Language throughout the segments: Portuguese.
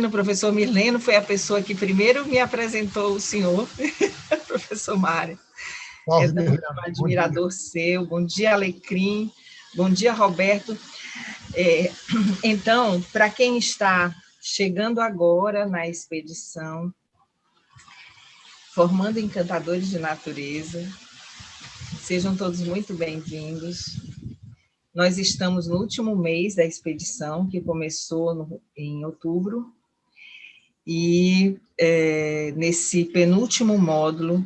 O professor Mileno foi a pessoa que primeiro me apresentou o senhor, professor Mário. Salve, Tão admirador seu. Bom dia, Alecrim. Bom dia, Roberto. Então, para quem está chegando agora na expedição, Formando Encantadores de Natureza, sejam todos muito bem-vindos. Nós estamos no último mês da expedição, que começou em outubro, e nesse penúltimo módulo,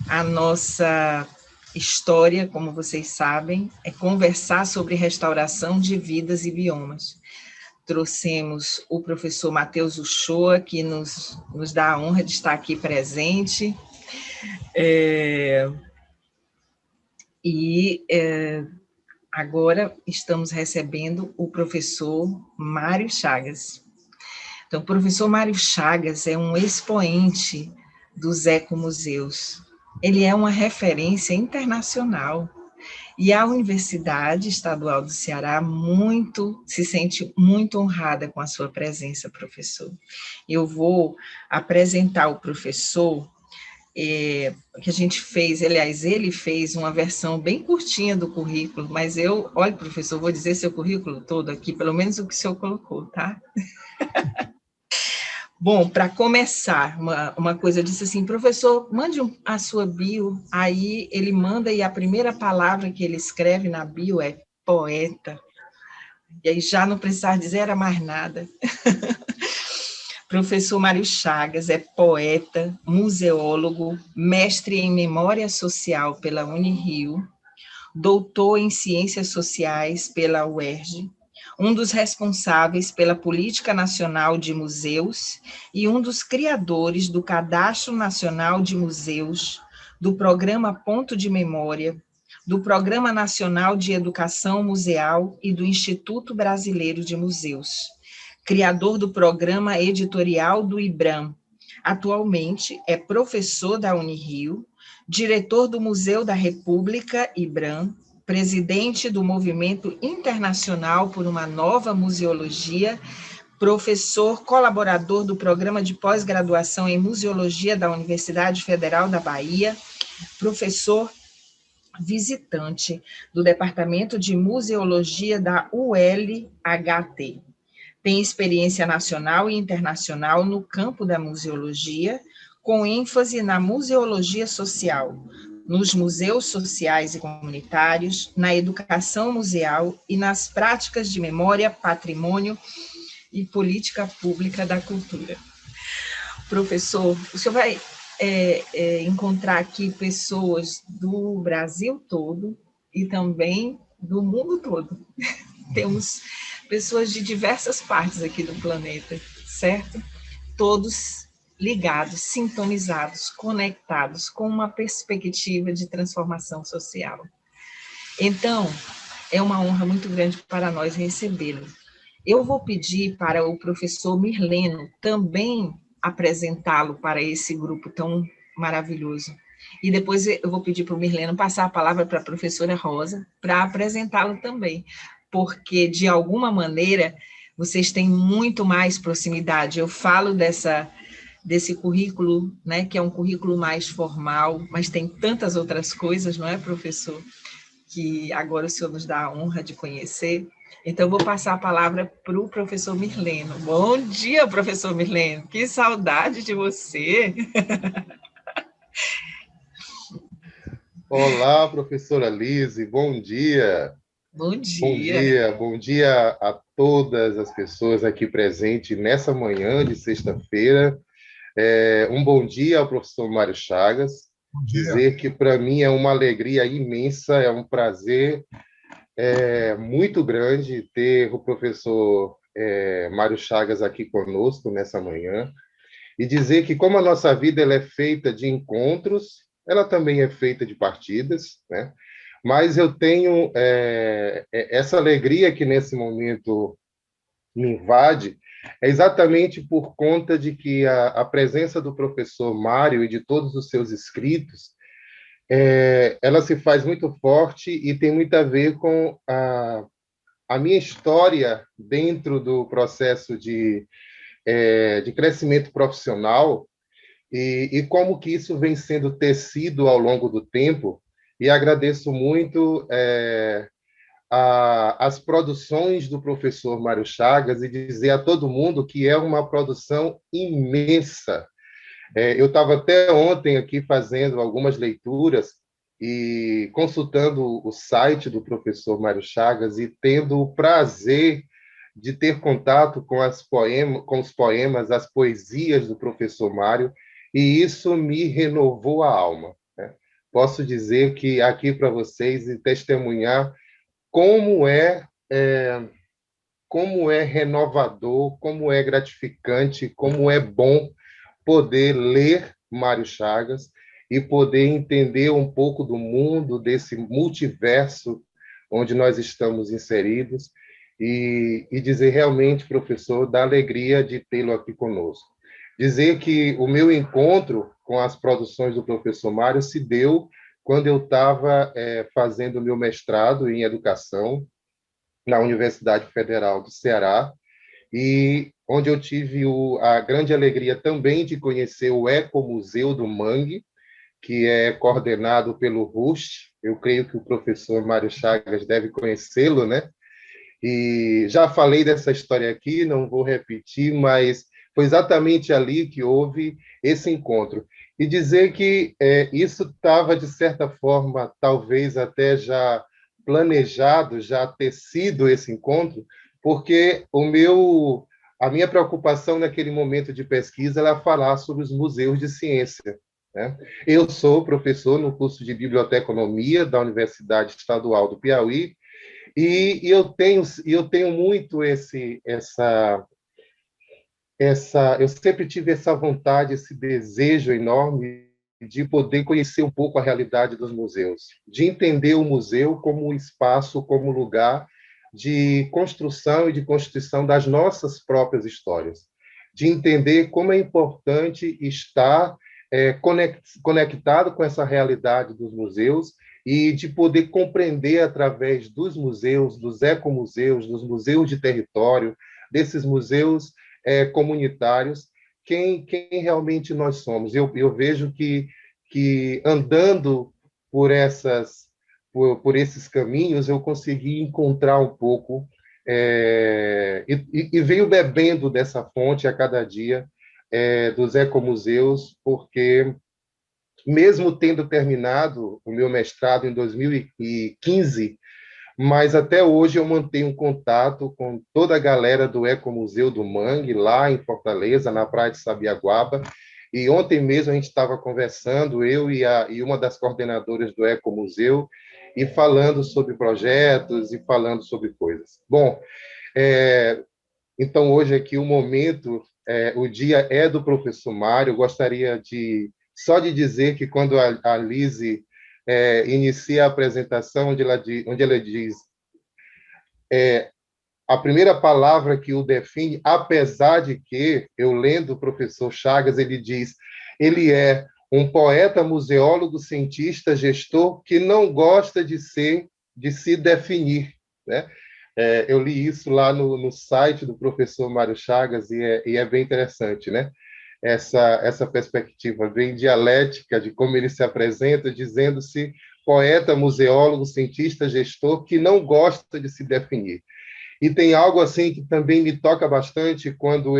a nossa história, como vocês sabem, é conversar sobre restauração de vidas e biomas. Trouxemos o professor Matheus Uchoa, que nos dá a honra de estar aqui presente, agora estamos recebendo o professor Mário Chagas. Então, o professor Mário Chagas é um expoente dos ecomuseus. Ele é uma referência internacional. E a Universidade Estadual do Ceará se sente muito honrada com a sua presença, professor. Eu vou apresentar o professor, que a gente fez, aliás, ele fez uma versão bem curtinha do currículo, mas olha, professor, vou dizer seu currículo todo aqui, pelo menos o que o senhor colocou, tá? Bom, para começar, uma coisa, eu disse assim, professor, mande a sua bio, aí ele manda e a primeira palavra que ele escreve na bio é poeta, e aí já não precisava dizer era mais nada. Professor Mário Chagas é poeta, museólogo, mestre em Memória Social pela Unirio, doutor em Ciências Sociais pela UERJ, um dos responsáveis pela Política Nacional de Museus e um dos criadores do Cadastro Nacional de Museus, do Programa Ponto de Memória, do Programa Nacional de Educação Museal e do Instituto Brasileiro de Museus, criador do Programa Editorial do IBRAM. Atualmente é professor da Unirio, diretor do Museu da República, IBRAM, presidente do Movimento Internacional por uma Nova Museologia, professor colaborador do Programa de Pós-Graduação em Museologia da Universidade Federal da Bahia, professor visitante do Departamento de Museologia da ULHT. Tem experiência nacional e internacional no campo da museologia, com ênfase na museologia social, nos museus sociais e comunitários, na educação museal e nas práticas de memória, patrimônio e política pública da cultura. Professor, o senhor vai encontrar aqui pessoas do Brasil todo e também do mundo todo. Temos pessoas de diversas partes aqui do planeta, certo? Todos ligados, sintonizados, conectados, com uma perspectiva de transformação social. Então, é uma honra muito grande para nós recebê-lo. Eu vou pedir para o professor Mileno também apresentá-lo para esse grupo tão maravilhoso. E depois eu vou pedir para o Mileno passar a palavra para a professora Rosa, para apresentá-lo também, porque, de alguma maneira, vocês têm muito mais proximidade. Eu falo desse currículo, né, que é um currículo mais formal, mas tem tantas outras coisas, não é, professor? Que agora o senhor nos dá a honra de conhecer. Então, eu vou passar a palavra para o professor Mileno. Bom dia, professor Mileno. Que saudade de você. Olá, professora Lise, bom dia. Bom dia. Bom dia a todas as pessoas aqui presentes nessa manhã de sexta-feira. Um bom dia ao professor Mário Chagas. Dizer que para mim é uma alegria imensa, é um prazer muito grande ter o professor Mário Chagas aqui conosco nessa manhã. E dizer que como a nossa vida ela é feita de encontros, ela também é feita de partidas, né? Mas eu tenho essa alegria que nesse momento me invade, é exatamente por conta de que a presença do professor Mário e de todos os seus escritos, ela se faz muito forte e tem muito a ver com a minha história dentro do processo de de crescimento profissional e como que isso vem sendo tecido ao longo do tempo. E agradeço muito as produções do professor Mário Chagas e dizer a todo mundo que é uma produção imensa. Eu estava até ontem aqui fazendo algumas leituras e consultando o site do professor Mário Chagas e tendo o prazer de ter contato com os poemas, as poesias do professor Mário, e isso me renovou a alma, né? Posso dizer que aqui para vocês e testemunhar como como é renovador, como é gratificante, como é bom poder ler Mário Chagas e poder entender um pouco do mundo, desse multiverso onde nós estamos inseridos, e dizer realmente, professor, da alegria de tê-lo aqui conosco. Dizer que o meu encontro com as produções do professor Mário se deu quando eu estava fazendo o meu mestrado em educação na Universidade Federal do Ceará, e onde eu tive a grande alegria também de conhecer o Ecomuseu do Mangue, que é coordenado pelo Rust. Eu creio que o professor Mário Chagas deve conhecê-lo, né? E já falei dessa história aqui, não vou repetir, mas foi exatamente ali que houve esse encontro. E dizer que isso estava, de certa forma, talvez até já planejado, já tecido esse encontro, porque a minha preocupação naquele momento de pesquisa era falar sobre os museus de ciência, né? Eu sou professor no curso de Biblioteconomia da Universidade Estadual do Piauí, e eu tenho muito eu sempre tive essa vontade, esse desejo enorme de poder conhecer um pouco a realidade dos museus, de entender o museu como um espaço, como um lugar de construção e de constituição das nossas próprias histórias, de entender como é importante estar conectado com essa realidade dos museus e de poder compreender através dos museus, dos ecomuseus, dos museus de território, desses museus comunitários, quem realmente nós somos. Eu vejo que andando por esses caminhos, eu consegui encontrar um pouco, e venho bebendo dessa fonte a cada dia, dos ecomuseus, porque mesmo tendo terminado o meu mestrado em 2015, mas até hoje eu mantenho um contato com toda a galera do Ecomuseu do Mangue, lá em Fortaleza, na Praia de Sabiaguaba, e ontem mesmo a gente estava conversando, eu e uma das coordenadoras do Ecomuseu, e falando sobre projetos e falando sobre coisas. Bom, então hoje aqui o momento, o dia é do professor Mário. Eu gostaria só de dizer que quando a Lise inicia a apresentação, onde ela diz a primeira palavra que o define, apesar de que, eu lendo o professor Chagas, ele diz, ele é um poeta, museólogo, cientista, gestor, que não gosta de se definir, né? Eu li isso lá no site do professor Mário Chagas e é bem interessante, né? Essa perspectiva bem dialética de como ele se apresenta, dizendo-se poeta, museólogo, cientista, gestor, que não gosta de se definir. E tem algo assim que também me toca bastante quando,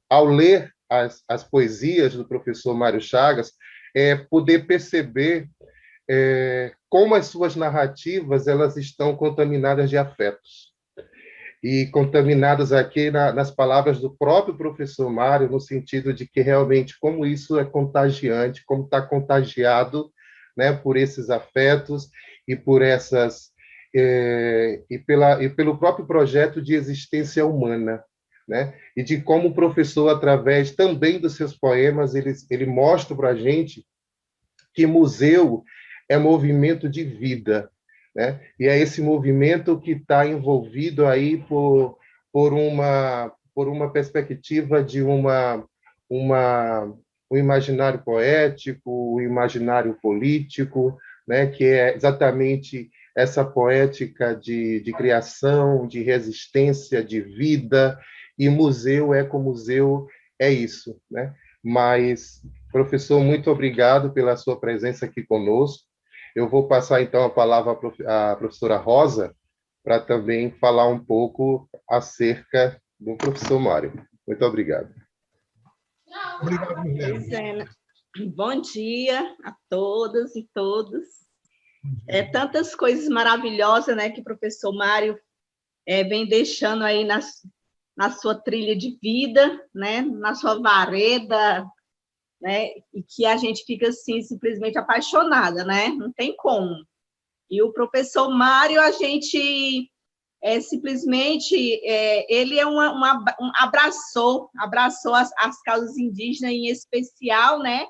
ao ler as poesias do professor Mário Chagas, poder perceber como as suas narrativas elas estão contaminadas de afetos. E contaminadas aqui nas palavras do próprio professor Mário, no sentido de que realmente como isso é contagiante, como está contagiado, né, por esses afetos e por e pelo próprio projeto de existência humana, né? E de como o professor, através também dos seus poemas, ele mostra para a gente que museu é movimento de vida, né? E é esse movimento que está envolvido aí por uma perspectiva de um imaginário poético, um imaginário político, né? Que é exatamente essa poética de criação, de resistência, de vida, e museu, ecomuseu, é isso, né? Mas, professor, muito obrigado pela sua presença aqui conosco. Eu vou passar, então, a palavra à professora Rosa, para também falar um pouco acerca do professor Mário. Muito obrigado. Obrigado, Milena. Bom dia a todas e todos. Tantas coisas maravilhosas, né, que o professor Mário vem deixando aí na sua trilha de vida, né, na sua vareda, né, e que a gente fica assim simplesmente apaixonada, né? Não tem como. E o professor Mário, a gente simplesmente ele abraçou as causas indígenas, em especial, né?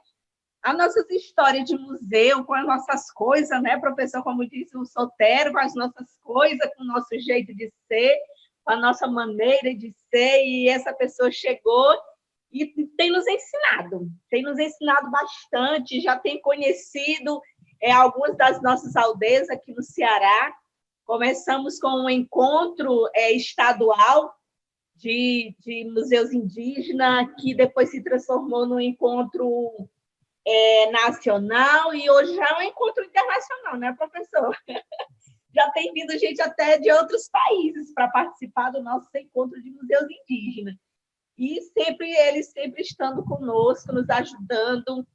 As nossas histórias de museu, com as nossas coisas, né, professor, como disse o Sotero, com as nossas coisas, com o nosso jeito de ser, com a nossa maneira de ser, e essa pessoa chegou e tem nos ensinado bastante, já tem conhecido algumas das nossas aldeias aqui no Ceará. Começamos com um encontro estadual de museus indígenas, que depois se transformou num encontro nacional, e hoje já é um encontro internacional, né, professor? Já tem vindo gente até de outros países para participar do nosso encontro de museus indígenas. E eles sempre estando conosco, nos ajudando,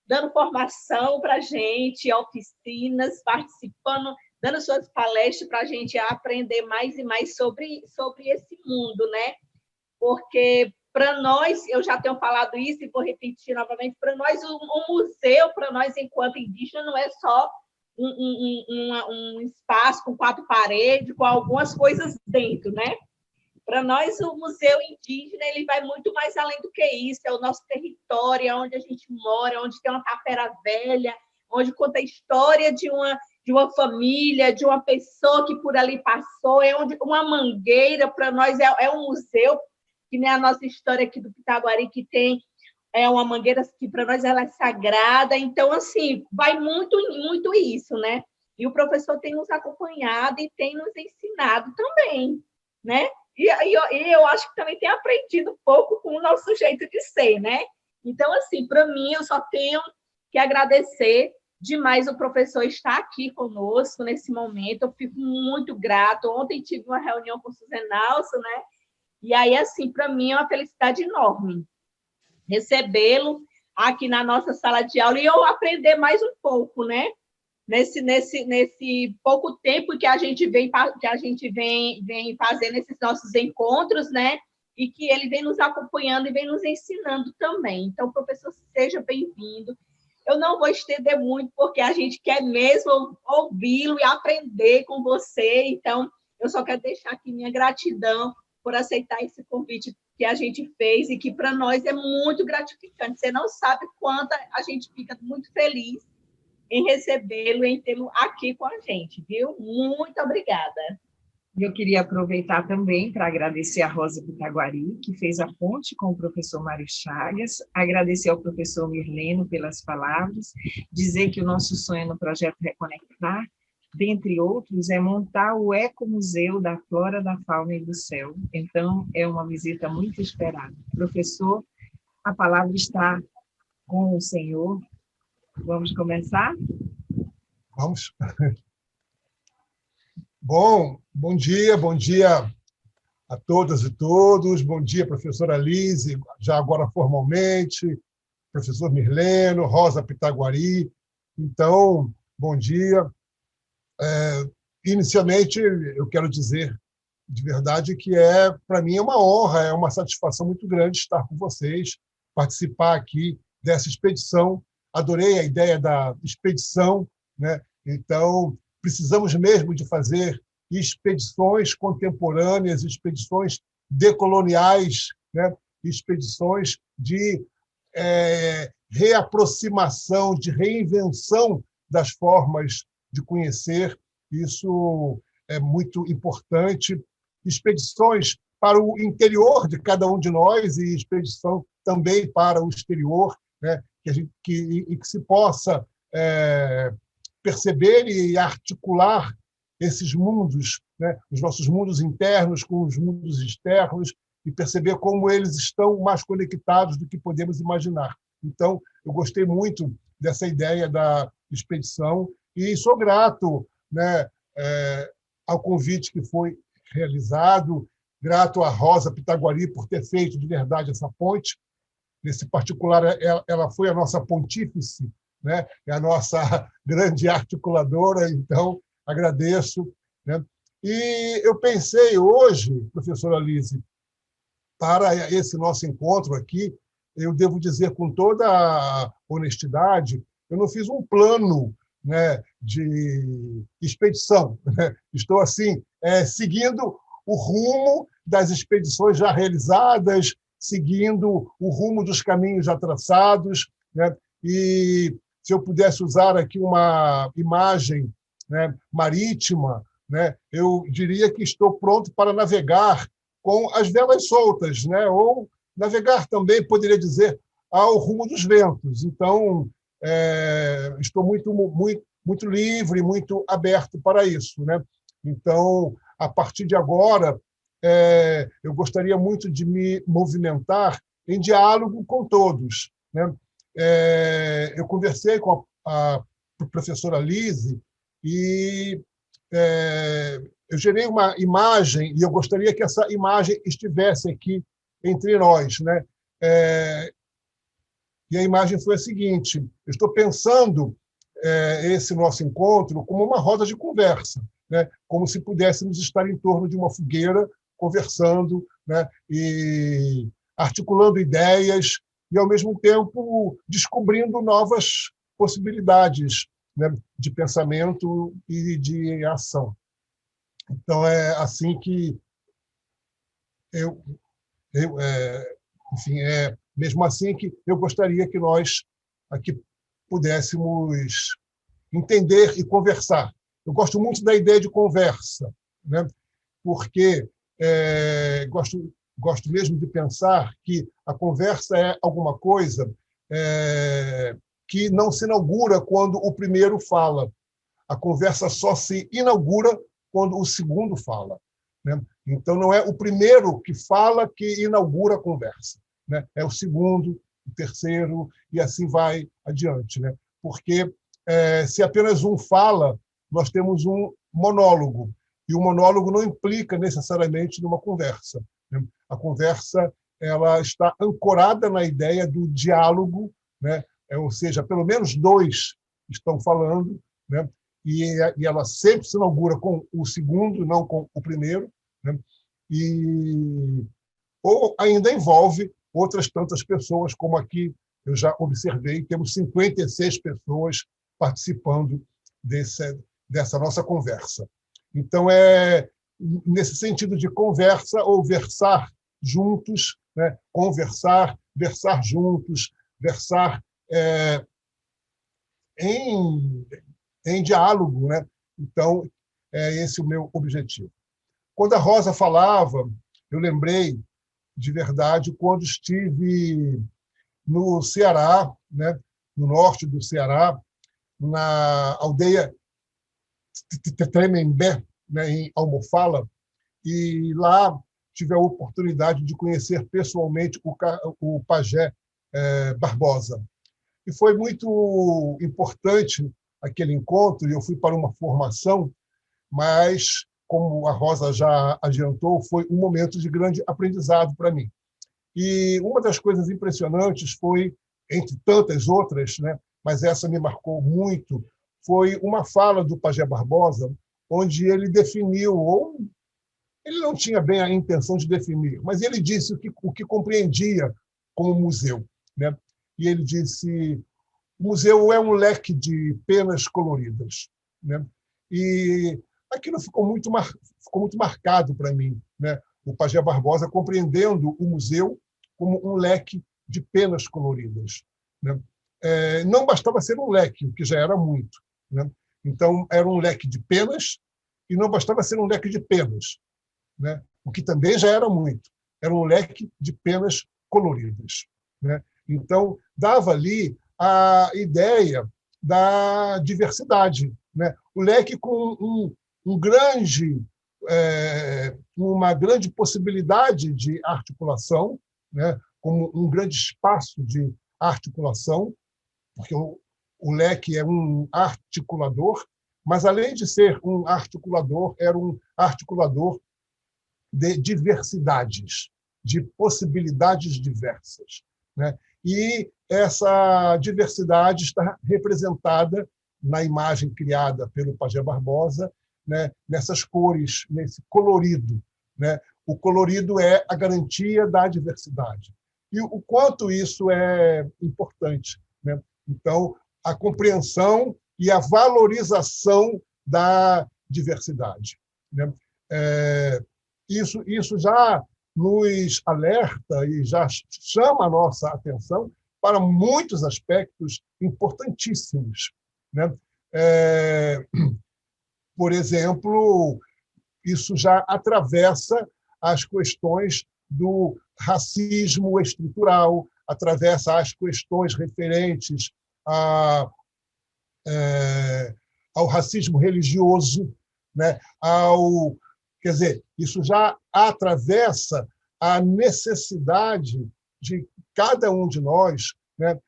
dando formação para a gente, oficinas, participando, dando suas palestras para a gente aprender mais e mais sobre esse mundo, né? Porque, para nós, eu já tenho falado isso e vou repetir novamente, para nós, um museu, para nós, enquanto indígena, não é só um espaço com 4 paredes, com algumas coisas dentro, né? Para nós, o museu indígena ele vai muito mais além do que isso, é o nosso território, é onde a gente mora, onde tem uma tapera velha, onde conta a história de uma família, de uma pessoa que por ali passou, é onde uma mangueira, para nós, é um museu, que nem a nossa história aqui do Pitaguari, que tem uma mangueira que para nós ela é sagrada. Então, assim, vai muito, muito isso, né? E o professor tem nos acompanhado e tem nos ensinado também, né? E eu acho que também tem aprendido um pouco com o nosso jeito de ser, né? Então, assim, para mim, eu só tenho que agradecer demais o professor estar aqui conosco nesse momento. Eu fico muito grato. Ontem tive uma reunião com o Suzenalso, né? E aí, assim, para mim é uma felicidade enorme recebê-lo aqui na nossa sala de aula e eu aprender mais um pouco, né? Nesse pouco tempo que a gente vem fazendo esses nossos encontros, né? E que ele vem nos acompanhando e vem nos ensinando também. Então, professor, seja bem-vindo. Eu não vou estender muito, porque a gente quer mesmo ouvi-lo e aprender com você. Então, eu só quero deixar aqui minha gratidão por aceitar esse convite que a gente fez e que, para nós, é muito gratificante. Você não sabe quanto a gente fica muito feliz em recebê-lo, em tê-lo aqui com a gente, viu? Muito obrigada. Eu queria aproveitar também para agradecer a Rosa Pitaguari, que fez a ponte com o professor Mário Chagas, agradecer ao professor Mirleno pelas palavras, dizer que o nosso sonho no projeto Reconectar, dentre outros, é montar o Ecomuseu da Flora, da Fauna e do Céu. Então, é uma visita muito esperada. Professor, a palavra está com o senhor. Vamos começar? Vamos. Bom dia a todas e todos. Bom dia, professora Lise, já agora formalmente, professor Mirleno, Rosa Pitaguari. Então, bom dia. Inicialmente, eu quero dizer de verdade que para mim é uma honra, é uma satisfação muito grande estar com vocês, participar aqui dessa expedição. Adorei a ideia da expedição, né? Então, precisamos mesmo de fazer expedições contemporâneas, expedições decoloniais, né? Expedições de reaproximação, de reinvenção das formas de conhecer. Isso é muito importante. Expedições para o interior de cada um de nós e expedição também para o exterior, né? Que se possa perceber e articular esses mundos, né? Os nossos mundos internos com os mundos externos, e perceber como eles estão mais conectados do que podemos imaginar. Então, eu gostei muito dessa ideia da expedição e sou grato, né, ao convite que foi realizado, grato à Rosa Pitaguari por ter feito de verdade essa ponte. Nesse particular, ela foi a nossa pontífice, né? É a nossa grande articuladora, então agradeço, né? E eu pensei hoje, professora Lise, para esse nosso encontro aqui, eu devo dizer com toda a honestidade, eu não fiz um plano, né, de expedição, né? Estou assim, seguindo o rumo das expedições já realizadas, seguindo o rumo dos caminhos já traçados, né? E se eu pudesse usar aqui uma imagem, né, marítima, né, eu diria que estou pronto para navegar com as velas soltas, né? Ou navegar também, poderia dizer, ao rumo dos ventos. Então, estou muito livre, muito aberto para isso, né? Então, a partir de agora, eu gostaria muito de me movimentar em diálogo com todos, né? Eu conversei com a professora Lise e eu gerei uma imagem e eu gostaria que essa imagem estivesse aqui entre nós, né? E a imagem foi a seguinte: eu estou pensando esse nosso encontro como uma roda de conversa, né? Como se pudéssemos estar em torno de uma fogueira, conversando, né? E articulando ideias e, ao mesmo tempo, descobrindo novas possibilidades, né, de pensamento e de ação. Então, é assim que enfim, mesmo assim que eu gostaria que nós aqui pudéssemos entender e conversar. Eu gosto muito da ideia de conversa, né? Porque gosto mesmo de pensar que a conversa é alguma coisa que não se inaugura quando o primeiro fala. A conversa só se inaugura quando o segundo fala, né? Então, não é o primeiro que fala que inaugura a conversa, né? É o segundo, o terceiro, e assim vai adiante, né? Porque se apenas um fala, nós temos um monólogo, e o monólogo não implica necessariamente numa conversa, né? A conversa ela está ancorada na ideia do diálogo, né? Ou seja, pelo menos dois estão falando, né? E ela sempre se inaugura com o segundo, não com o primeiro, né? Ou ainda envolve outras tantas pessoas, como aqui eu já observei, temos 56 pessoas participando dessa nossa conversa. Então, nesse sentido de conversa ou versar juntos, né? Conversar, versar juntos, versar em diálogo, né? Então, é esse o meu objetivo. Quando a Rosa falava, eu lembrei de verdade quando estive no Ceará, né? No norte do Ceará, na aldeia Tremembé, né? Em Almofala, e lá tive a oportunidade de conhecer pessoalmente o pajé Barbosa. E foi muito importante aquele encontro, e eu fui para uma formação, mas, como a Rosa já adiantou, foi um momento de grande aprendizado para mim. E uma das coisas impressionantes foi, entre tantas outras, né, mas essa me marcou muito, foi uma fala do pajé Barbosa, onde ele definiu, ou ele não tinha bem a intenção de definir, mas ele disse o que compreendia como museu, né? E ele disse: o museu é um leque de penas coloridas, né? E aquilo ficou muito marcado para mim, né? O pajé Barbosa compreendendo o museu como um leque de penas coloridas, né? Não bastava ser um leque, o que já era muito, né? Então, era um leque de penas e não bastava ser um leque de penas, né? O que também já era muito. Era um leque de penas coloridas, né? Então, dava ali a ideia da diversidade, né? O leque com um grande uma grande possibilidade de articulação, né, como um grande espaço de articulação, porque o leque é um articulador, mas, além de ser um articulador, era um articulador de diversidades, de possibilidades diversas, né? E essa diversidade está representada na imagem criada pelo Pajé Barbosa, né, nessas cores, nesse colorido, né? O colorido é a garantia da diversidade. E o quanto isso é importante, né? Então, a compreensão e a valorização da diversidade, né? Isso já nos alerta e já chama a nossa atenção para muitos aspectos importantíssimos, né? Por exemplo, isso já atravessa as questões do racismo estrutural, atravessa as questões referentes ao racismo religioso, né? Quer dizer, isso já atravessa a necessidade de cada um de nós, né,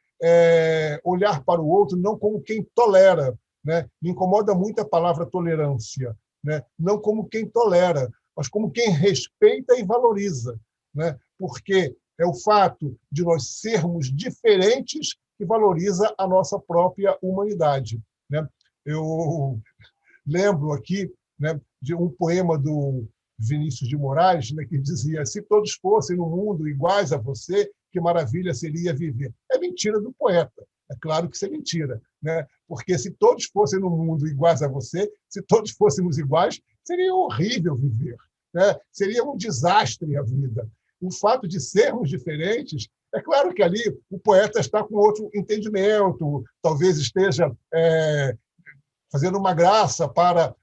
olhar para o outro não como quem tolera, né? Me incomoda muito a palavra tolerância, né? Não como quem tolera, mas como quem respeita e valoriza, né? Porque é o fato de nós sermos diferentes que valoriza a nossa própria humanidade, né? Eu lembro aqui, né, de um poema do Vinícius de Moraes, né, que dizia: se todos fossem no mundo iguais a você, que maravilha seria viver. É mentira do poeta. É claro que isso é mentira, né? Porque se todos fossem no mundo iguais a você, se todos fôssemos iguais, seria horrível viver, né? Seria um desastre a vida. O fato de sermos diferentes, é claro que ali o poeta está com outro entendimento, talvez esteja fazendo uma graça para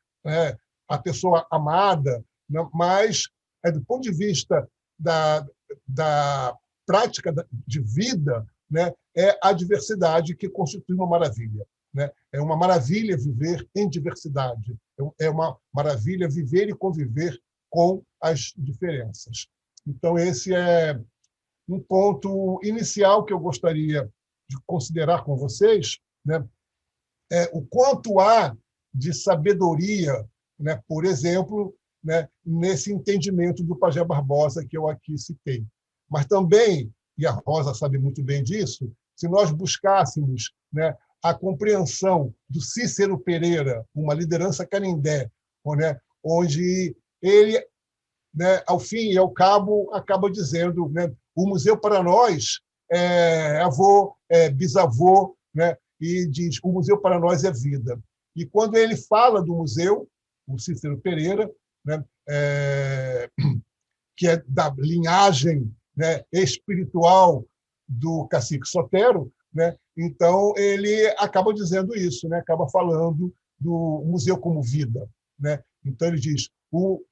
a pessoa amada, mas, do ponto de vista da prática de vida, né, é a diversidade que constitui uma maravilha, né? É uma maravilha viver em diversidade, é uma maravilha viver e conviver com as diferenças. Então, esse é um ponto inicial que eu gostaria de considerar com vocês, né? O quanto há de sabedoria, né, por exemplo, né, nesse entendimento do Pajé Barbosa que eu aqui citei. Mas também, e a Rosa sabe muito bem disso, se nós buscássemos, né, a compreensão do Cícero Pereira, uma liderança canindé, né, onde ele, né, ao fim e ao cabo, acaba dizendo, né, o museu para nós é avô, é bisavô, né, e diz: o museu para nós é vida. E quando ele fala do museu, o Cícero Pereira, né, que é da linhagem, né, espiritual do cacique Sotero, né, então ele acaba dizendo isso, né, acaba falando do museu como vida, né? Então ele diz: o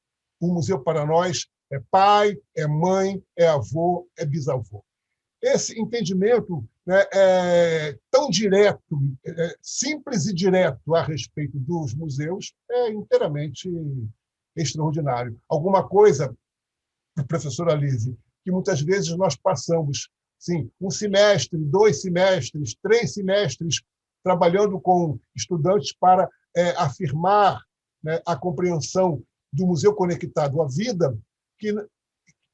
museu para nós é pai, é mãe, é avô, é bisavô. Esse entendimento, né, é tão direto, simples e direto a respeito dos museus, é inteiramente extraordinário. Alguma coisa, professora Lise, que muitas vezes nós passamos, sim, um semestre, 2 semestres, 3 semestres, trabalhando com estudantes para afirmar, né, a compreensão do museu conectado à vida,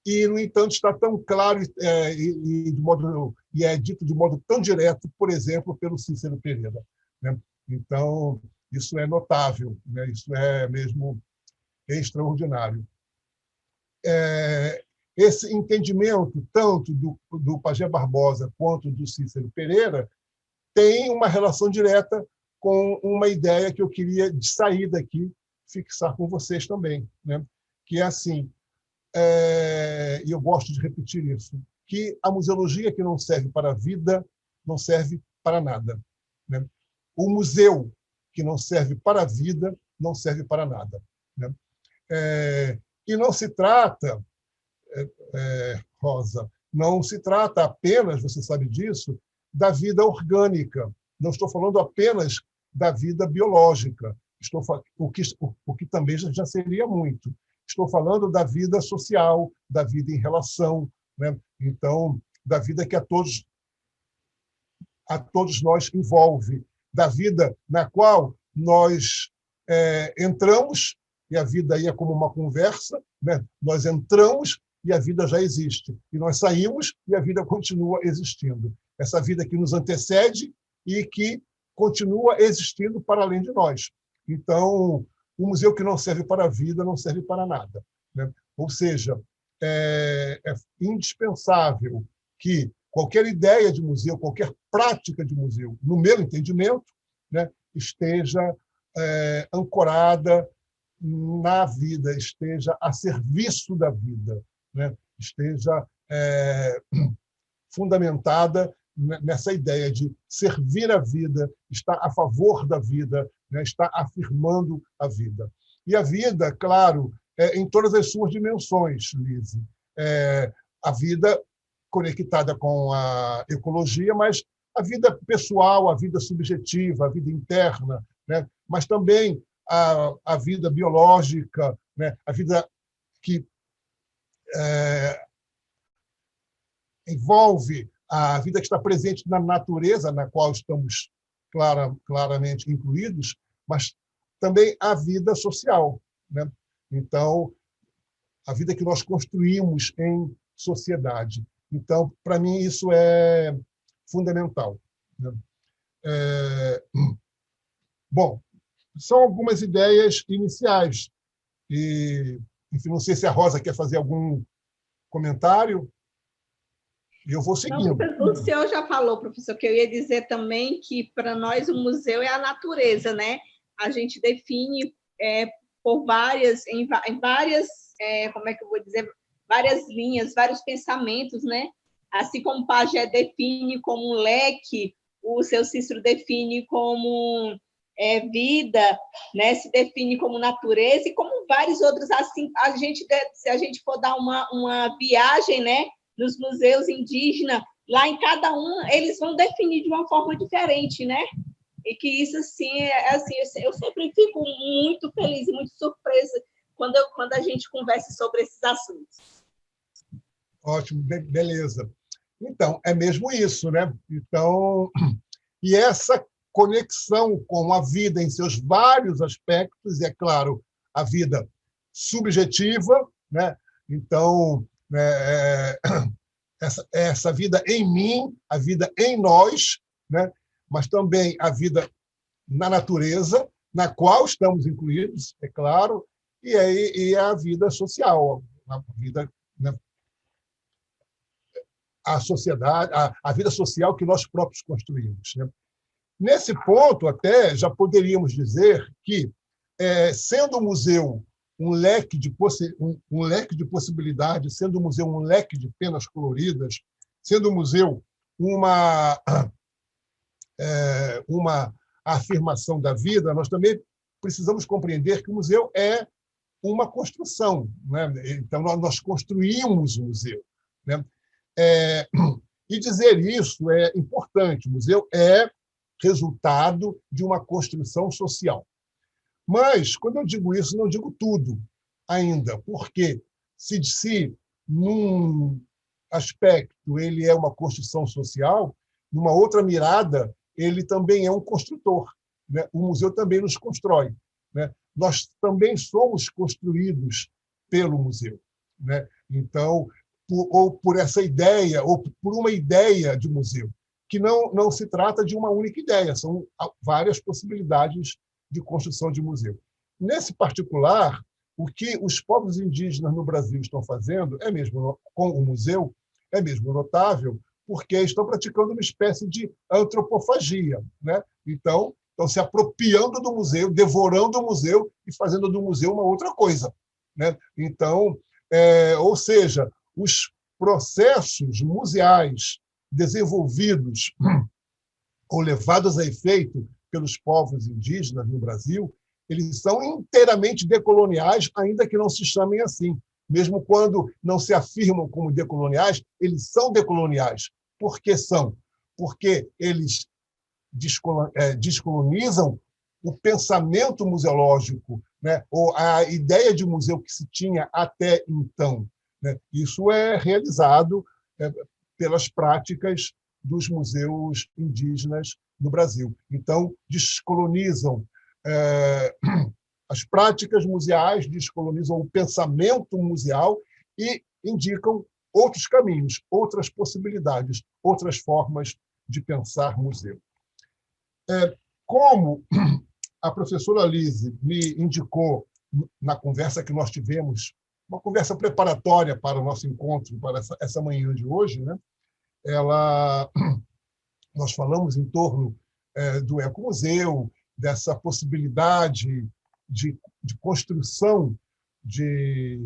e, no entanto, está tão claro e é dito de modo tão direto, por exemplo, pelo Cícero Pereira, né? Então, isso é notável, né? Isso é mesmo extraordinário. Esse entendimento, tanto do Pajé Barbosa quanto do Cícero Pereira, tem uma relação direta com uma ideia que eu queria, de sair daqui, fixar com vocês também, né? Que é assim, e eu gosto de repetir isso, que a museologia que não serve para a vida não serve para nada, né? O museu que não serve para a vida não serve para nada, né? E não se trata, Rosa, não se trata apenas, você sabe disso, da vida orgânica. Não estou falando apenas da vida biológica. o que também já seria muito. Estou falando da vida social, da vida em relação, né? Então, da vida que a todos nós envolve, da vida na qual nós entramos, e a vida aí é como uma conversa, né? Nós entramos e a vida já existe, e nós saímos e a vida continua existindo. Essa vida que nos antecede e que continua existindo para além de nós. Então, um museu que não serve para a vida não serve para nada, né? Ou seja, é indispensável que qualquer ideia de museu, qualquer prática de museu, no meu entendimento, né, esteja ancorada na vida, esteja a serviço da vida, né, esteja fundamentada nessa ideia de servir a vida, estar a favor da vida, né, estar afirmando a vida. E a vida, claro, em todas as suas dimensões, Lise. A vida conectada com a ecologia, mas a vida pessoal, a vida subjetiva, a vida interna, né? Mas também a vida biológica, né? A vida que envolve a vida que está presente na natureza, na qual estamos claramente incluídos, mas também a vida social, né? Então, a vida que nós construímos em sociedade. Então, para mim, isso é fundamental, né? Bom, são algumas ideias iniciais. E, enfim, não sei se a Rosa quer fazer algum comentário. Eu vou seguindo. Não, o senhor já falou, professor, que eu ia dizer também que, para nós, o museu é a natureza, né? A gente define por várias, como é que eu vou dizer, várias linhas, vários pensamentos, né? Assim como o Pagé define como um leque, o seu Cícero define como vida, né? Se define como natureza e como vários outros. Assim, se a gente for dar uma viagem, né, nos museus indígenas, lá em cada um, eles vão definir de uma forma diferente, né? E que isso, assim, eu sempre fico muito feliz e muito surpresa quando a gente conversa sobre esses assuntos. Ótimo, beleza. Então, é mesmo isso, né? Então, e essa conexão com a vida em seus vários aspectos, e, é claro, a vida subjetiva, né? Então, essa vida em mim, a vida em nós, né? Mas também a vida na natureza, na qual estamos incluídos, é claro, e a vida social, a vida, né? A sociedade, a vida social que nós próprios construímos, né? Nesse ponto, até já poderíamos dizer que, sendo o museu um leque de possibilidades, sendo o museu um leque de penas coloridas, sendo o museu uma afirmação da vida, nós também precisamos compreender que o museu é uma construção, né? Então, nós construímos o museu, né? E dizer isso é importante. O museu é resultado de uma construção social. Mas, quando eu digo isso, não digo tudo ainda, porque se num aspecto ele é uma construção social, numa outra mirada, ele também é um construtor, né? O museu também nos constrói, né? Nós também somos construídos pelo museu, né? Então, por essa ideia, ou por uma ideia de museu, que não se trata de uma única ideia, são várias possibilidades de construção de museu. Nesse particular, o que os povos indígenas no Brasil estão fazendo, com o museu, é mesmo notável, porque estão praticando uma espécie de antropofagia, né? Então, estão se apropriando do museu, devorando o museu e fazendo do museu uma outra coisa, né? Então, ou seja, os processos museais desenvolvidos ou levados a efeito pelos povos indígenas no Brasil, eles são inteiramente decoloniais, ainda que não se chamem assim. Mesmo quando não se afirmam como decoloniais, eles são decoloniais. Por que são? Porque eles descolonizam o pensamento museológico, né, ou a ideia de museu que se tinha até então, né? Isso é realizado pelas práticas dos museus indígenas no Brasil. Então, descolonizam as práticas museais, descolonizam o pensamento museal e indicam outros caminhos, outras possibilidades, outras formas de pensar museu. Como a professora Lise me indicou na conversa que nós tivemos, uma conversa preparatória para o nosso encontro, para essa manhã de hoje, né? Nós falamos em torno do ecomuseu, dessa possibilidade de construção de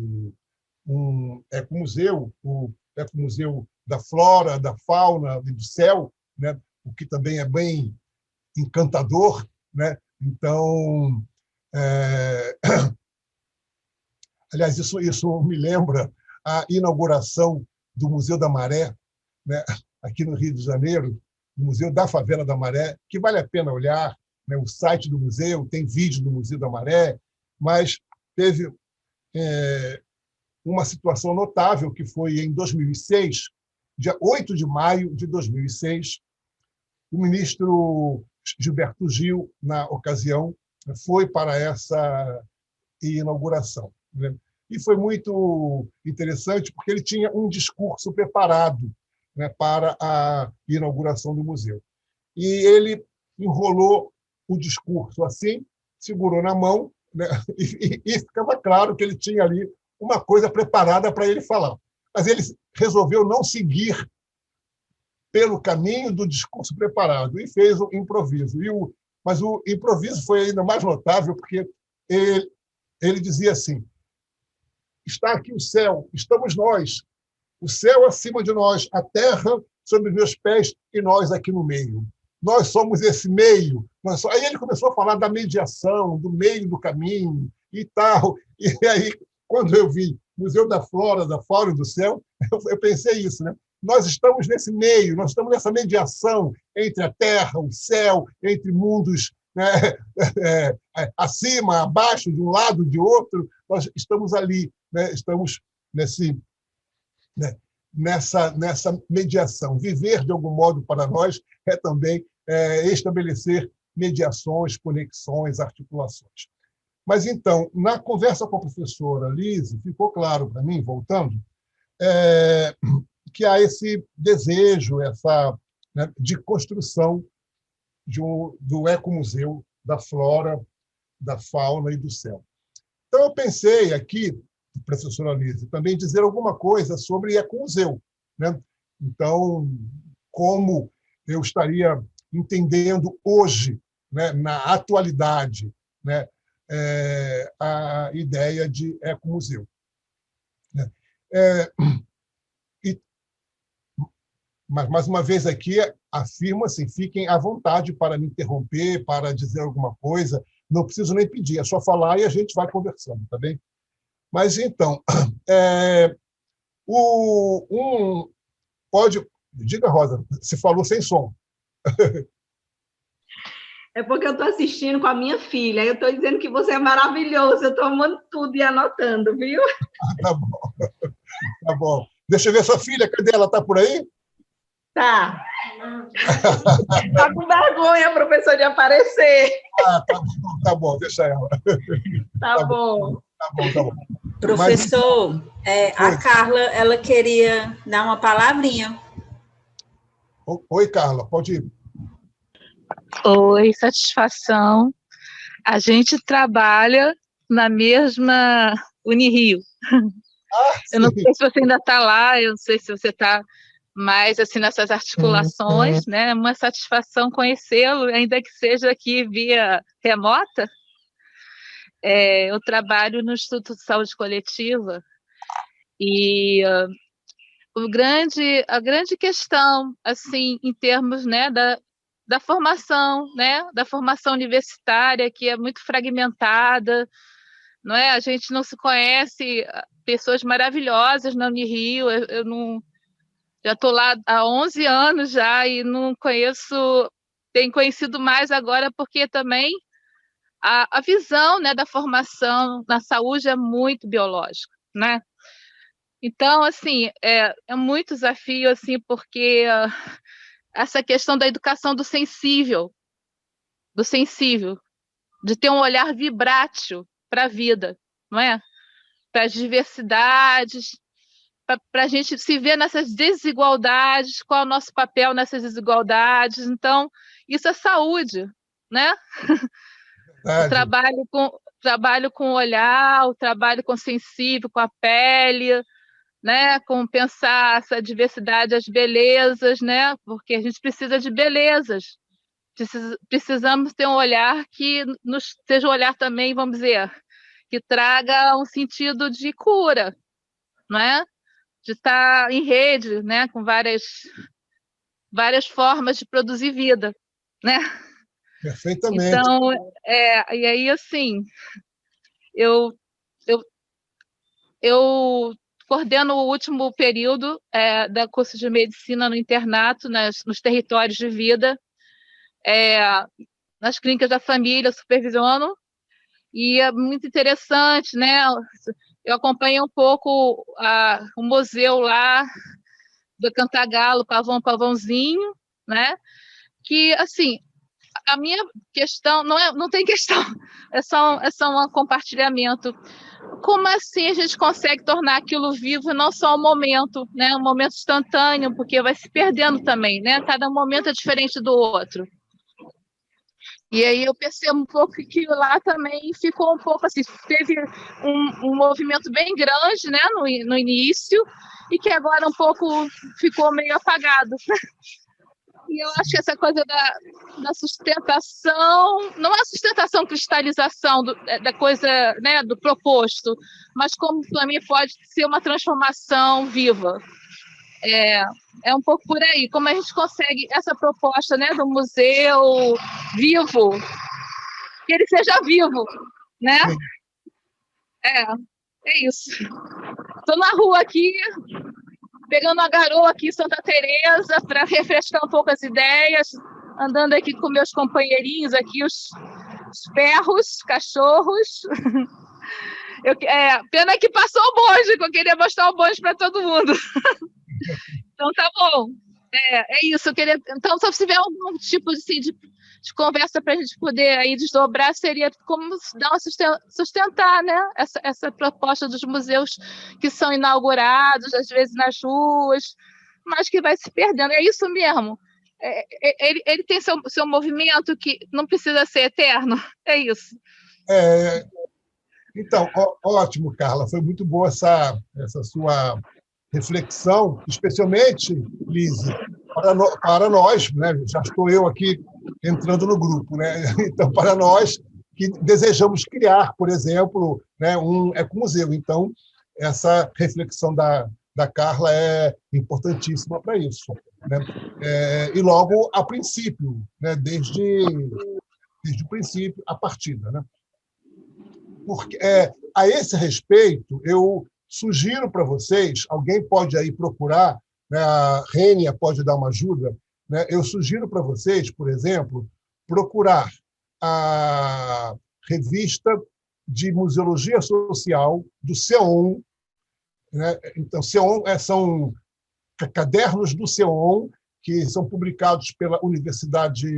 um ecomuseu, o ecomuseu da flora, da fauna e do céu, né? O que também é bem encantador, né? Então, aliás, isso me lembra a inauguração do Museu da Maré, né? Aqui no Rio de Janeiro, o Museu da Favela da Maré, que vale a pena olhar, né? O site do museu, tem vídeo do Museu da Maré, mas teve uma situação notável, que foi em 2006, dia 8 de maio de 2006, o ministro Gilberto Gil, na ocasião, foi para essa inauguração, né? E foi muito interessante, porque ele tinha um discurso preparado, né, para a inauguração do museu. E ele enrolou o discurso assim, segurou na mão, né, e ficava claro que ele tinha ali uma coisa preparada para ele falar. Mas ele resolveu não seguir pelo caminho do discurso preparado e fez o improviso. Mas o improviso foi ainda mais notável, porque ele dizia assim: está aqui o céu, estamos nós, o céu acima de nós, a terra sob os meus pés e nós aqui no meio. Nós somos esse meio. Aí ele começou a falar da mediação, do meio do caminho e tal. E aí, quando eu vi Museu da Flora, da Fauna e do Céu, eu pensei isso, né? Nós estamos nesse meio, nós estamos nessa mediação entre a terra, o céu, entre mundos, né, acima, abaixo, de um lado, de outro. Nós estamos ali, né, estamos nessa mediação. Viver, de algum modo, para nós, é também estabelecer mediações, conexões, articulações. Mas, então, na conversa com a professora Lise, ficou claro para mim, voltando, que há esse desejo, né, de construção do ecomuseu da flora, da fauna e do céu. Então, eu pensei aqui, professora Lise, também dizer alguma coisa sobre ecomuseu, né? Então, como eu estaria entendendo hoje, né, na atualidade, né, a ideia de ecomuseu, né? Mas, mais uma vez aqui, afirmo assim, fiquem à vontade para me interromper, para dizer alguma coisa, não preciso nem pedir, é só falar e a gente vai conversando, tá bem? Mas, então, pode... Diga, Rosa, se falou sem som. É porque eu estou assistindo com a minha filha, eu estou dizendo que você é maravilhoso, eu estou amando tudo e anotando, viu? Tá bom. Tá bom. Deixa eu ver sua filha, cadê ela? Está por aí? Tá. Está com vergonha, professor, de aparecer. Tá bom, deixa ela. Tá bom. Tá bom, tá bom. Professor, a Carla, ela queria dar uma palavrinha. Oi, Carla, pode ir. Oi, satisfação. A gente trabalha na mesma Unirio. Eu não sei se você ainda está lá, eu não sei se você está mais assim, nessas articulações, né? Uma satisfação conhecê-lo, ainda que seja aqui via remota. Eu trabalho no Instituto de Saúde Coletiva e a grande questão, assim, em termos, né, da formação, né, da formação universitária, que é muito fragmentada, não é? A gente não se conhece, pessoas maravilhosas na Unirio, eu não... Já estou lá há 11 anos já e não conheço, tenho conhecido mais agora porque também a visão, né, da formação na saúde é muito biológica, né? Então, assim, é muito desafio, assim, porque essa questão da educação do sensível, de ter um olhar vibrátil para a vida, não é? Para as diversidades, para a gente se ver nessas desigualdades, qual é o nosso papel nessas desigualdades. Então, isso é saúde, né? O trabalho com o olhar, o trabalho com o sensível, com a pele, né? Com pensar essa diversidade, as belezas, né? Porque a gente precisa de belezas. Precisamos ter um olhar que seja um olhar também, vamos dizer, que traga um sentido de cura, não é? De estar em rede, né? Com várias formas de produzir vida, né? Perfeitamente. Então, e aí, assim, eu coordeno o último período da curso de medicina no internato, nos territórios de vida, nas clínicas da família, supervisiono, e é muito interessante, né? Eu acompanho um pouco o museu lá do Cantagalo, Pavãozinho, né? Que, assim, a minha questão não tem questão, é só um compartilhamento. Como assim a gente consegue tornar aquilo vivo, não só um momento, né? Um momento instantâneo, porque vai se perdendo também, né? Cada momento é diferente do outro. E aí eu percebo um pouco que lá também ficou um pouco assim, teve um movimento bem grande, né, no início, e que agora um pouco ficou meio apagado. E eu acho que essa coisa da sustentação, não é a sustentação, cristalização da coisa, né, do proposto, mas como também pode ser uma transformação viva. É um pouco por aí, como a gente consegue essa proposta, né, do museu vivo, que ele seja vivo, né? É isso. Estou na rua aqui, pegando uma garoa aqui em Santa Teresa para refrescar um pouco as ideias, andando aqui com meus companheirinhos aqui, os perros, cachorros. Pena que passou o bonde, que eu queria mostrar o bonde para todo mundo. Então tá bom. É isso. Então, se tiver algum tipo assim, de conversa para a gente poder aí desdobrar, seria como dar sustentar, né? Essa proposta dos museus que são inaugurados, às vezes nas ruas, mas que vai se perdendo. É isso mesmo. Ele tem seu movimento que não precisa ser eterno. É isso. Então, ótimo, Carla. Foi muito boa essa sua reflexão, especialmente, Lise, para nós, né? Já estou eu aqui entrando no grupo, né? Então, para nós que desejamos criar, por exemplo, né, um ecomuseu. Então, essa reflexão da Carla é importantíssima para isso, né? E logo a princípio, né? Desde o princípio, a partida, né? Porque, a esse respeito, eu sugiro para vocês, alguém pode aí procurar, né, a Rênia pode dar uma ajuda, né, eu sugiro para vocês, por exemplo, procurar a revista de Museologia Social do CEON, né? Então, CEON são cadernos do CEON, que são publicados pela Universidade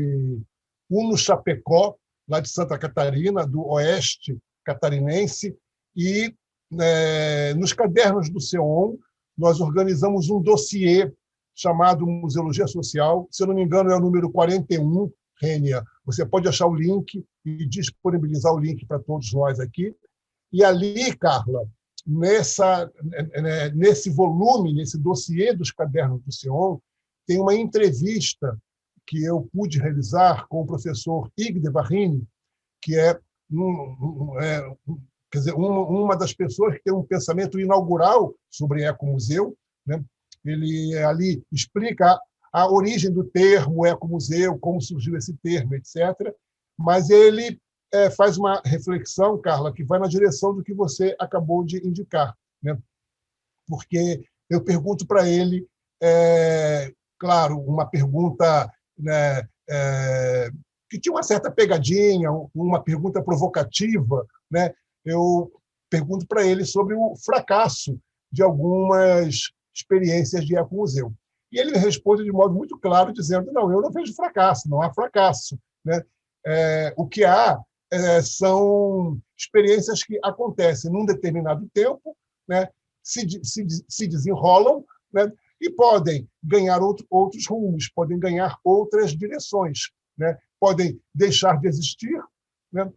Uno Chapecó, lá de Santa Catarina, do Oeste Catarinense, e nos cadernos do CEON, nós organizamos um dossiê chamado Museologia Social, se eu não me engano é o número 41, Rênia. Você pode achar o link e disponibilizar o link para todos nós aqui. E ali, Carla, nesse volume, nesse dossiê dos cadernos do CEON, tem uma entrevista que eu pude realizar com o professor Hugues de Varrine, que é quer dizer, uma das pessoas que tem um pensamento inaugural sobre ecomuseu, né? Ele ali explica a origem do termo ecomuseu, como surgiu esse termo, etc. Mas ele faz uma reflexão, Carla, que vai na direção do que você acabou de indicar, né? Porque eu pergunto para ele, claro, uma pergunta, né, que tinha uma certa pegadinha, uma pergunta provocativa, né? Eu pergunto para ele sobre o fracasso de algumas experiências de ecomuseu. E ele me responde de modo muito claro, dizendo: não, eu não vejo fracasso, não há fracasso, né? O que há são experiências que acontecem num determinado tempo, né? se desenrolam, né? E podem ganhar outros rumos, podem ganhar outras direções, né? Podem deixar de existir, né?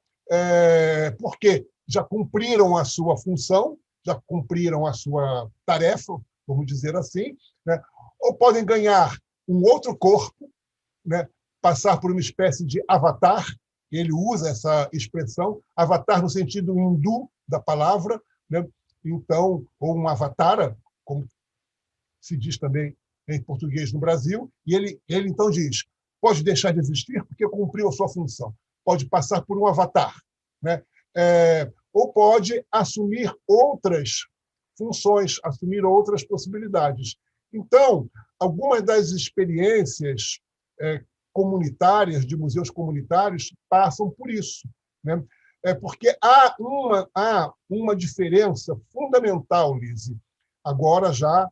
Porque já cumpriram a sua função, já cumpriram a sua tarefa, vamos dizer assim, né? Ou podem ganhar um outro corpo, né? Passar por uma espécie de avatar. Ele usa essa expressão, avatar no sentido hindu da palavra, né? Então, ou um avatara, como se diz também em português no Brasil, e ele então diz: pode deixar de existir porque cumpriu a sua função, pode passar por um avatar, né? Ou pode assumir outras funções, assumir outras possibilidades. Então, algumas das experiências comunitárias, de museus comunitários, passam por isso, né? Porque há uma diferença fundamental, Lise, agora já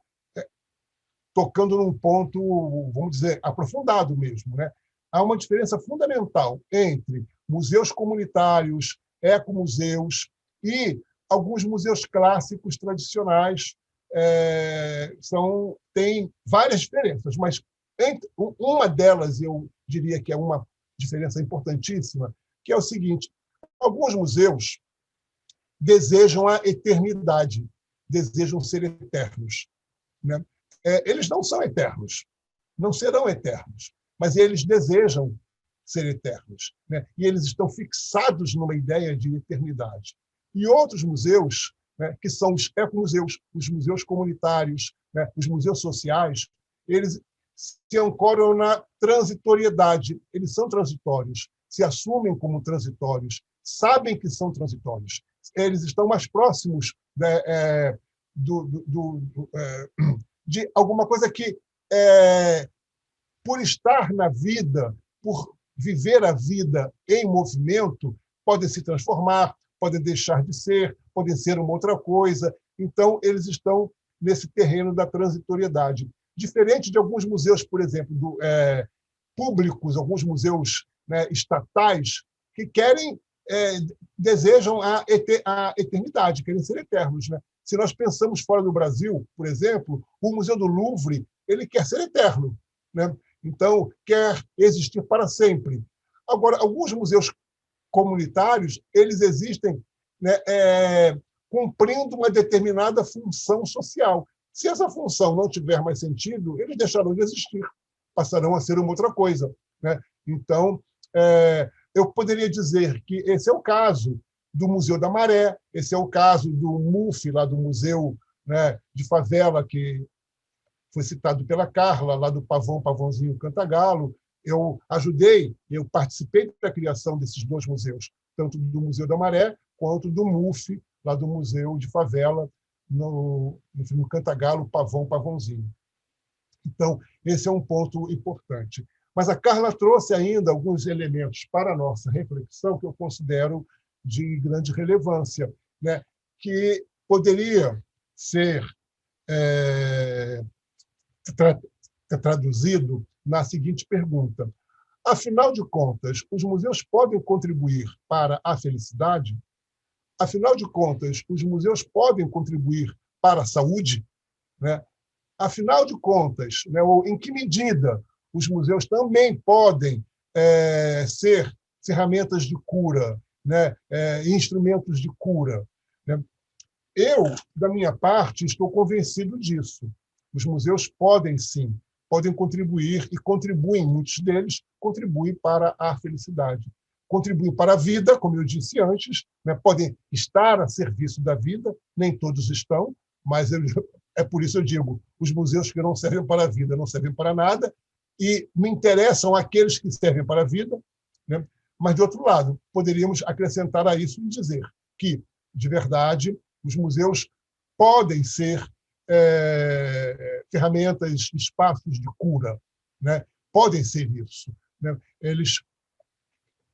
tocando num ponto, vamos dizer, aprofundado mesmo, né? Há uma diferença fundamental entre museus comunitários, ecomuseus e alguns museus clássicos tradicionais. Tem várias diferenças, mas uma delas eu diria que é uma diferença importantíssima, que é o seguinte: alguns museus desejam a eternidade, desejam ser eternos, né? Eles não são eternos, não serão eternos, mas eles desejam ser eternos, né? E eles estão fixados numa ideia de eternidade. E outros museus, né, que são os ecomuseus, os museus comunitários, né, os museus sociais, eles se ancoram na transitoriedade. Eles são transitórios, se assumem como transitórios, sabem que são transitórios. Eles estão mais próximos, né, de alguma coisa que, por estar na vida, por viver a vida em movimento, podem se transformar, podem deixar de ser, podem ser uma outra coisa. Então, eles estão nesse terreno da transitoriedade. Diferente de alguns museus, por exemplo, públicos, alguns museus, né, estatais, que desejam a eternidade, querem ser eternos, né? Se nós pensamos fora do Brasil, por exemplo, o Museu do Louvre, ele quer ser eterno, né? Então, quer existir para sempre. Agora, alguns museus comunitários, eles existem, né, cumprindo uma determinada função social. Se essa função não tiver mais sentido, eles deixarão de existir, passarão a ser uma outra coisa, né? Então, eu poderia dizer que esse é o caso do Museu da Maré, esse é o caso do MUF, lá do Museu, né, de Favela, que foi citado pela Carla, lá do Pavãozinho Cantagalo. Eu participei da criação desses dois museus, tanto do Museu da Maré quanto do MUF, lá do Museu de Favela, no Cantagalo, Pavãozinho. Então, esse é um ponto importante. Mas a Carla trouxe ainda alguns elementos para a nossa reflexão que eu considero de grande relevância, né? Que poderia ser traduzido na seguinte pergunta: afinal de contas, os museus podem contribuir para a felicidade? Afinal de contas, os museus podem contribuir para a saúde, né? Afinal de contas, né, ou em que medida os museus também podem ser ferramentas de cura, né, instrumentos de cura, né? Eu, da minha parte, estou convencido disso. Os museus podem, sim, podem contribuir, e contribuem, muitos deles contribuem para a felicidade. Contribuem para a vida, como eu disse antes, né? Podem estar a serviço da vida, nem todos estão, mas é por isso eu digo, os museus que não servem para a vida não servem para nada, e me interessam aqueles que servem para a vida, né? Mas, de outro lado, poderíamos acrescentar a isso e dizer que, de verdade, os museus podem ser ferramentas, espaços de cura, né? Podem ser isso, né? Eles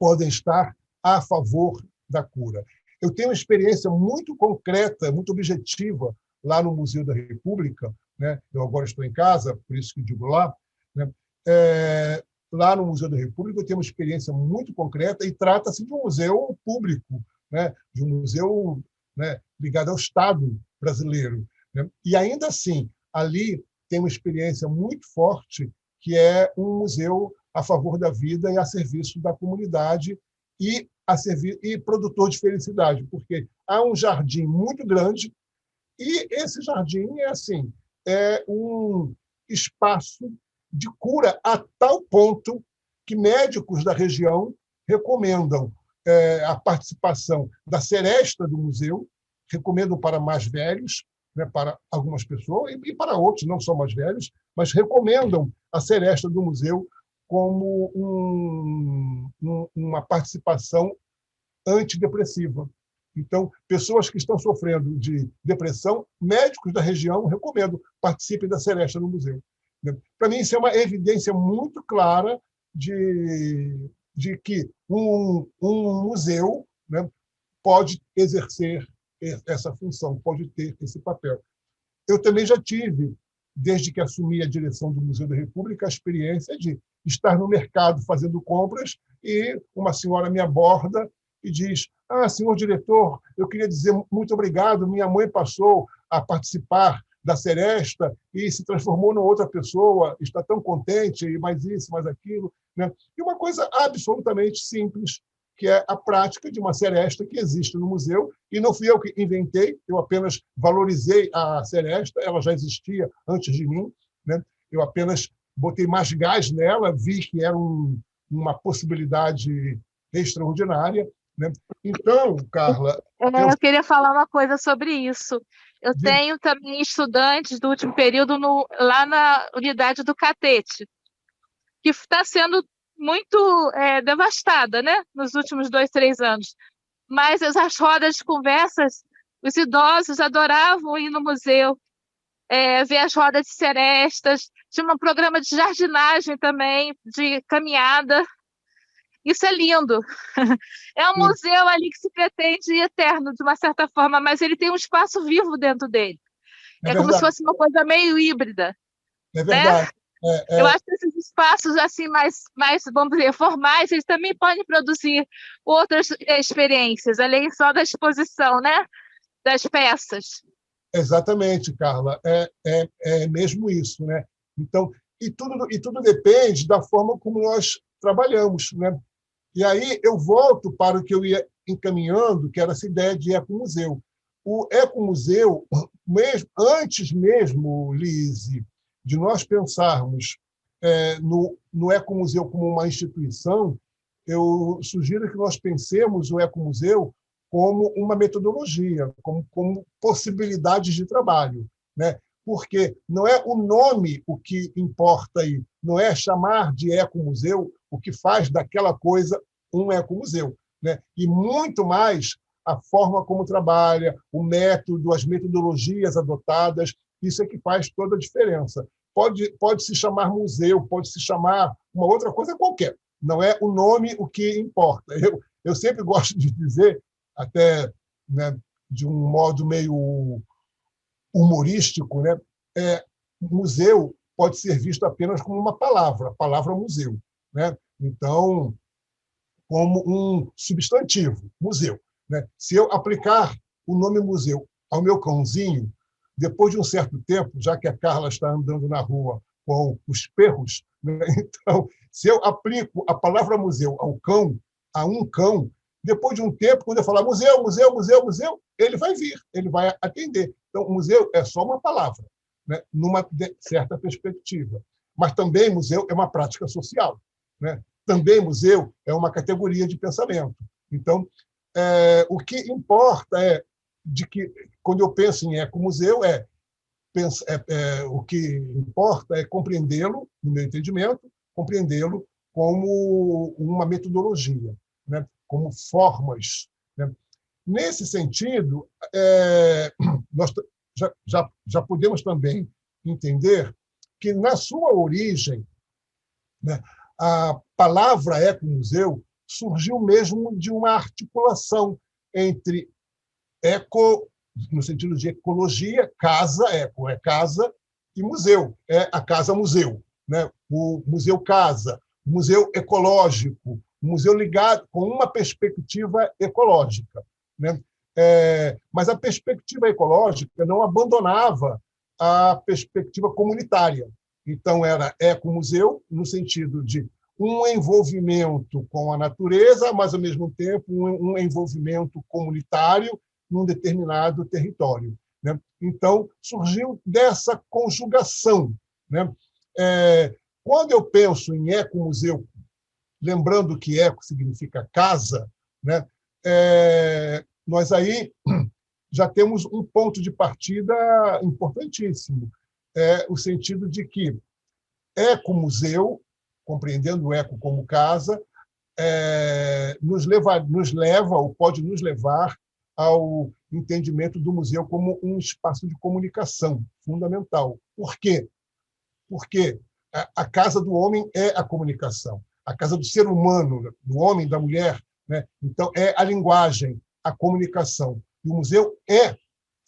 podem estar a favor da cura. Eu tenho uma experiência muito concreta, muito objetiva, lá no Museu da República, né? Eu agora estou em casa, por isso que digo lá, né? Lá no Museu da República eu tenho uma experiência muito concreta e trata-se de um museu público, né? De um museu, né, ligado ao Estado brasileiro, né? E ainda assim, ali tem uma experiência muito forte, que é um museu a favor da vida e a serviço da comunidade e produtor de felicidade, porque há um jardim muito grande e esse jardim é um espaço de cura a tal ponto que médicos da região recomendam a participação da seresta do museu, recomendam para mais velhos, né, para algumas pessoas, e para outros, não só mais velhos, mas recomendam a seresta do museu como uma participação antidepressiva. Então, pessoas que estão sofrendo de depressão, médicos da região recomendam participem da seresta no museu. Para mim, isso é uma evidência muito clara de que um museu, né, pode exercer essa função, pode ter esse papel. Eu também já tive, desde que assumi a direção do Museu da República, a experiência de estar no mercado fazendo compras e uma senhora me aborda e diz: senhor diretor, eu queria dizer muito obrigado, minha mãe passou a participar da seresta e se transformou numa outra pessoa, está tão contente, e mais isso, mais aquilo, né? E uma coisa absolutamente simples, que é a prática de uma seresta que existe no museu, e não fui eu que inventei, eu apenas valorizei a seresta, ela já existia antes de mim, né? Eu apenas botei mais gás nela, vi que era uma possibilidade extraordinária, né? Então, Carla... Eu queria falar uma coisa sobre isso. Eu tenho também estudantes do último período lá na unidade do Catete, que está sendo muito devastada, né, nos últimos 2, 3 anos. Mas as rodas de conversas, os idosos adoravam ir no museu, ver as rodas de serestas, tinha um programa de jardinagem também, de caminhada. Isso é lindo. É um museu ali que se pretende eterno, de uma certa forma, mas ele tem um espaço vivo dentro dele. É como se fosse uma coisa meio híbrida. É verdade. Né? Eu acho que esses espaços assim mais, vamos dizer, formais, eles também podem produzir outras experiências, além só da exposição, né? Das peças. Exatamente, Carla. É mesmo isso, né? Então, e tudo depende da forma como nós trabalhamos, né? E aí eu volto para o que eu ia encaminhando, que era essa ideia de ecomuseu. O ecomuseu, antes mesmo, Lise, de nós pensarmos no ecomuseu como uma instituição, eu sugiro que nós pensemos o ecomuseu como uma metodologia, como possibilidades de trabalho, né? Porque não é o nome o que importa aí, não é chamar de ecomuseu o que faz daquela coisa um ecomuseu, né? E muito mais a forma como trabalha, o método, as metodologias adotadas, isso é que faz toda a diferença. Pode se chamar museu, pode se chamar uma outra coisa qualquer, não é o nome o que importa. Eu sempre gosto de dizer, até, né, de um modo meio humorístico, né, museu pode ser visto apenas como uma palavra, a palavra museu, né? Então, como um substantivo, museu, né? Se eu aplicar o nome museu ao meu cãozinho, depois de um certo tempo, já que a Carla está andando na rua com os perros, né? Então, se eu aplico a palavra museu a um cão, depois de um tempo, quando eu falar museu, museu, museu, museu, ele vai vir, ele vai atender. Então, museu é só uma palavra, né, numa certa perspectiva. Mas também museu é uma prática social, né? Também museu é uma categoria de pensamento. Então, o que importa é de que, quando eu penso em ecomuseu, o que importa é compreendê-lo, no meu entendimento, compreendê-lo como uma metodologia, né, como formas, né? Nesse sentido, nós já podemos também entender que, na sua origem, né, a palavra ecomuseu surgiu mesmo de uma articulação entre eco, no sentido de ecologia, casa, eco é casa, e museu, é a casa-museu, né? O museu-casa, o museu ecológico, o museu ligado com uma perspectiva ecológica, né? Mas a perspectiva ecológica não abandonava a perspectiva comunitária. Então, era ecomuseu, no sentido de um envolvimento com a natureza, mas, ao mesmo tempo, um envolvimento comunitário num determinado território, né? Então, surgiu dessa conjugação, né? Quando eu penso em ecomuseu, lembrando que eco significa casa, né? Nós aí já temos um ponto de partida importantíssimo, o sentido de que ecomuseu, compreendendo o eco como casa, nos leva ou pode nos levar ao entendimento do museu como um espaço de comunicação fundamental. Por quê? Porque a casa do homem é a comunicação, a casa do ser humano, do homem, da mulher, né? Então, é a linguagem, a comunicação. E o museu é,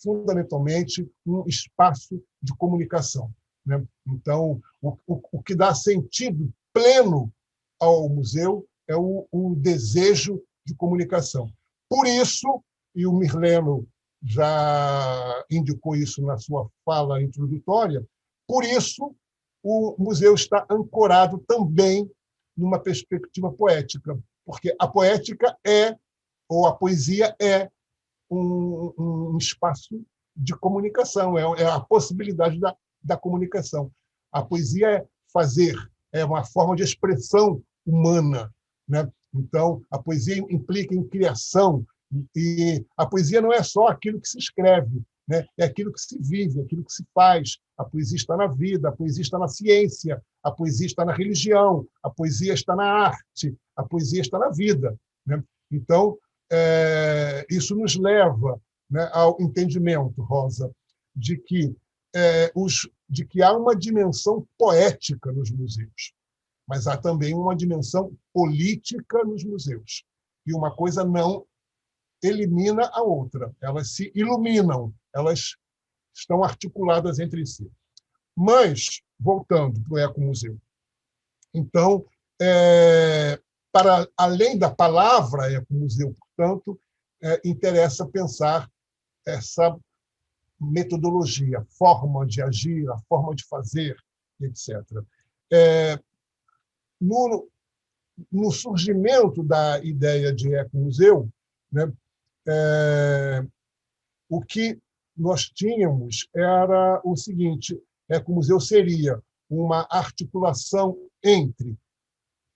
fundamentalmente, um espaço de comunicação, né? Então, o que dá sentido pleno ao museu é o desejo de comunicação. Por isso, e o Mirleno já indicou isso na sua fala introdutória, por isso o museu está ancorado também numa perspectiva poética, porque a poética ou a poesia é um espaço de comunicação, é a possibilidade da comunicação. A poesia é fazer, é uma forma de expressão humana, né? Então, a poesia implica em criação, e a poesia não é só aquilo que se escreve, né? É aquilo que se vive, aquilo que se faz. A poesia está na vida, a poesia está na ciência, a poesia está na religião, a poesia está na arte, a poesia está na vida, né? Então, isso nos leva, né, ao entendimento, Rosa, de que há uma dimensão poética nos museus, mas há também uma dimensão política nos museus. E uma coisa não elimina a outra, elas se iluminam, elas estão articuladas entre si. Mas, voltando para o ecomuseu, então, para além da palavra ecomuseu, portanto, interessa pensar essa metodologia, a forma de agir, a forma de fazer, etc. No surgimento da ideia de ecomuseu, né, o que nós tínhamos era o seguinte: ecomuseu seria uma articulação entre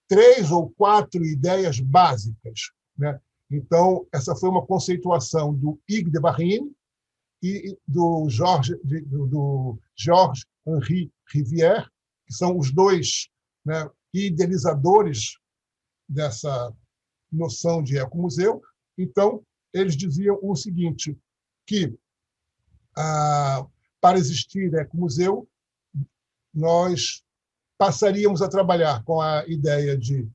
3 ou 4 ideias básicas, né? Então, essa foi uma conceituação do Hugues de Varine e do Georges-Henri Rivière, que são os dois, né, idealizadores dessa noção de ecomuseu. Então, eles diziam o seguinte, que para existir ecomuseu, nós passaríamos a trabalhar com a ideia de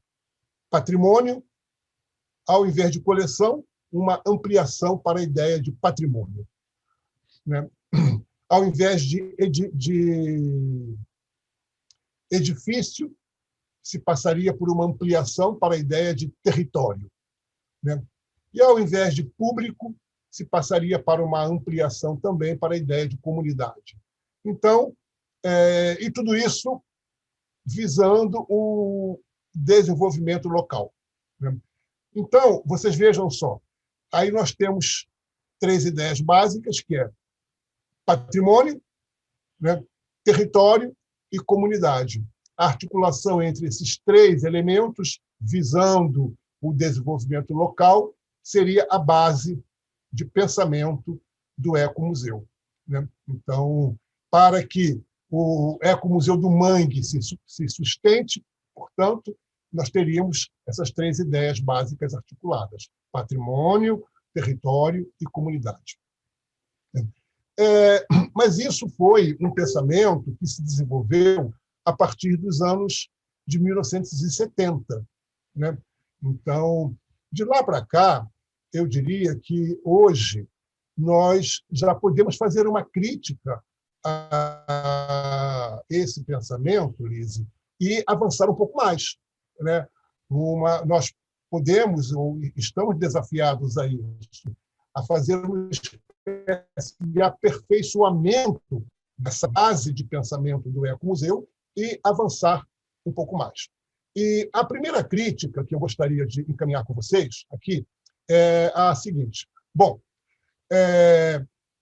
patrimônio, ao invés de coleção, uma ampliação para a ideia de patrimônio, né? Ao invés de edifício, se passaria por uma ampliação para a ideia de território, né? E, ao invés de público, se passaria para uma ampliação também para a ideia de comunidade. Então, e tudo isso visando o desenvolvimento local, né? Então, vocês vejam só, aí nós temos 3 ideias básicas, que é patrimônio, né, território e comunidade. A articulação entre esses 3 elementos, visando o desenvolvimento local, seria a base de pensamento do ecomuseu, né? Então, para que o ecomuseu do Mangue se sustente, portanto, nós teríamos essas 3 ideias básicas articuladas: patrimônio, território e comunidade. Mas isso foi um pensamento que se desenvolveu a partir dos anos de 1970, né? Então, de lá para cá, eu diria que hoje nós já podemos fazer uma crítica a esse pensamento, Lise, e avançar um pouco mais, né? Nós podemos, ou estamos desafiados a isso, a fazer uma espécie de aperfeiçoamento dessa base de pensamento do ecomuseu e avançar um pouco mais. E a primeira crítica que eu gostaria de encaminhar com vocês aqui é a seguinte. Bom,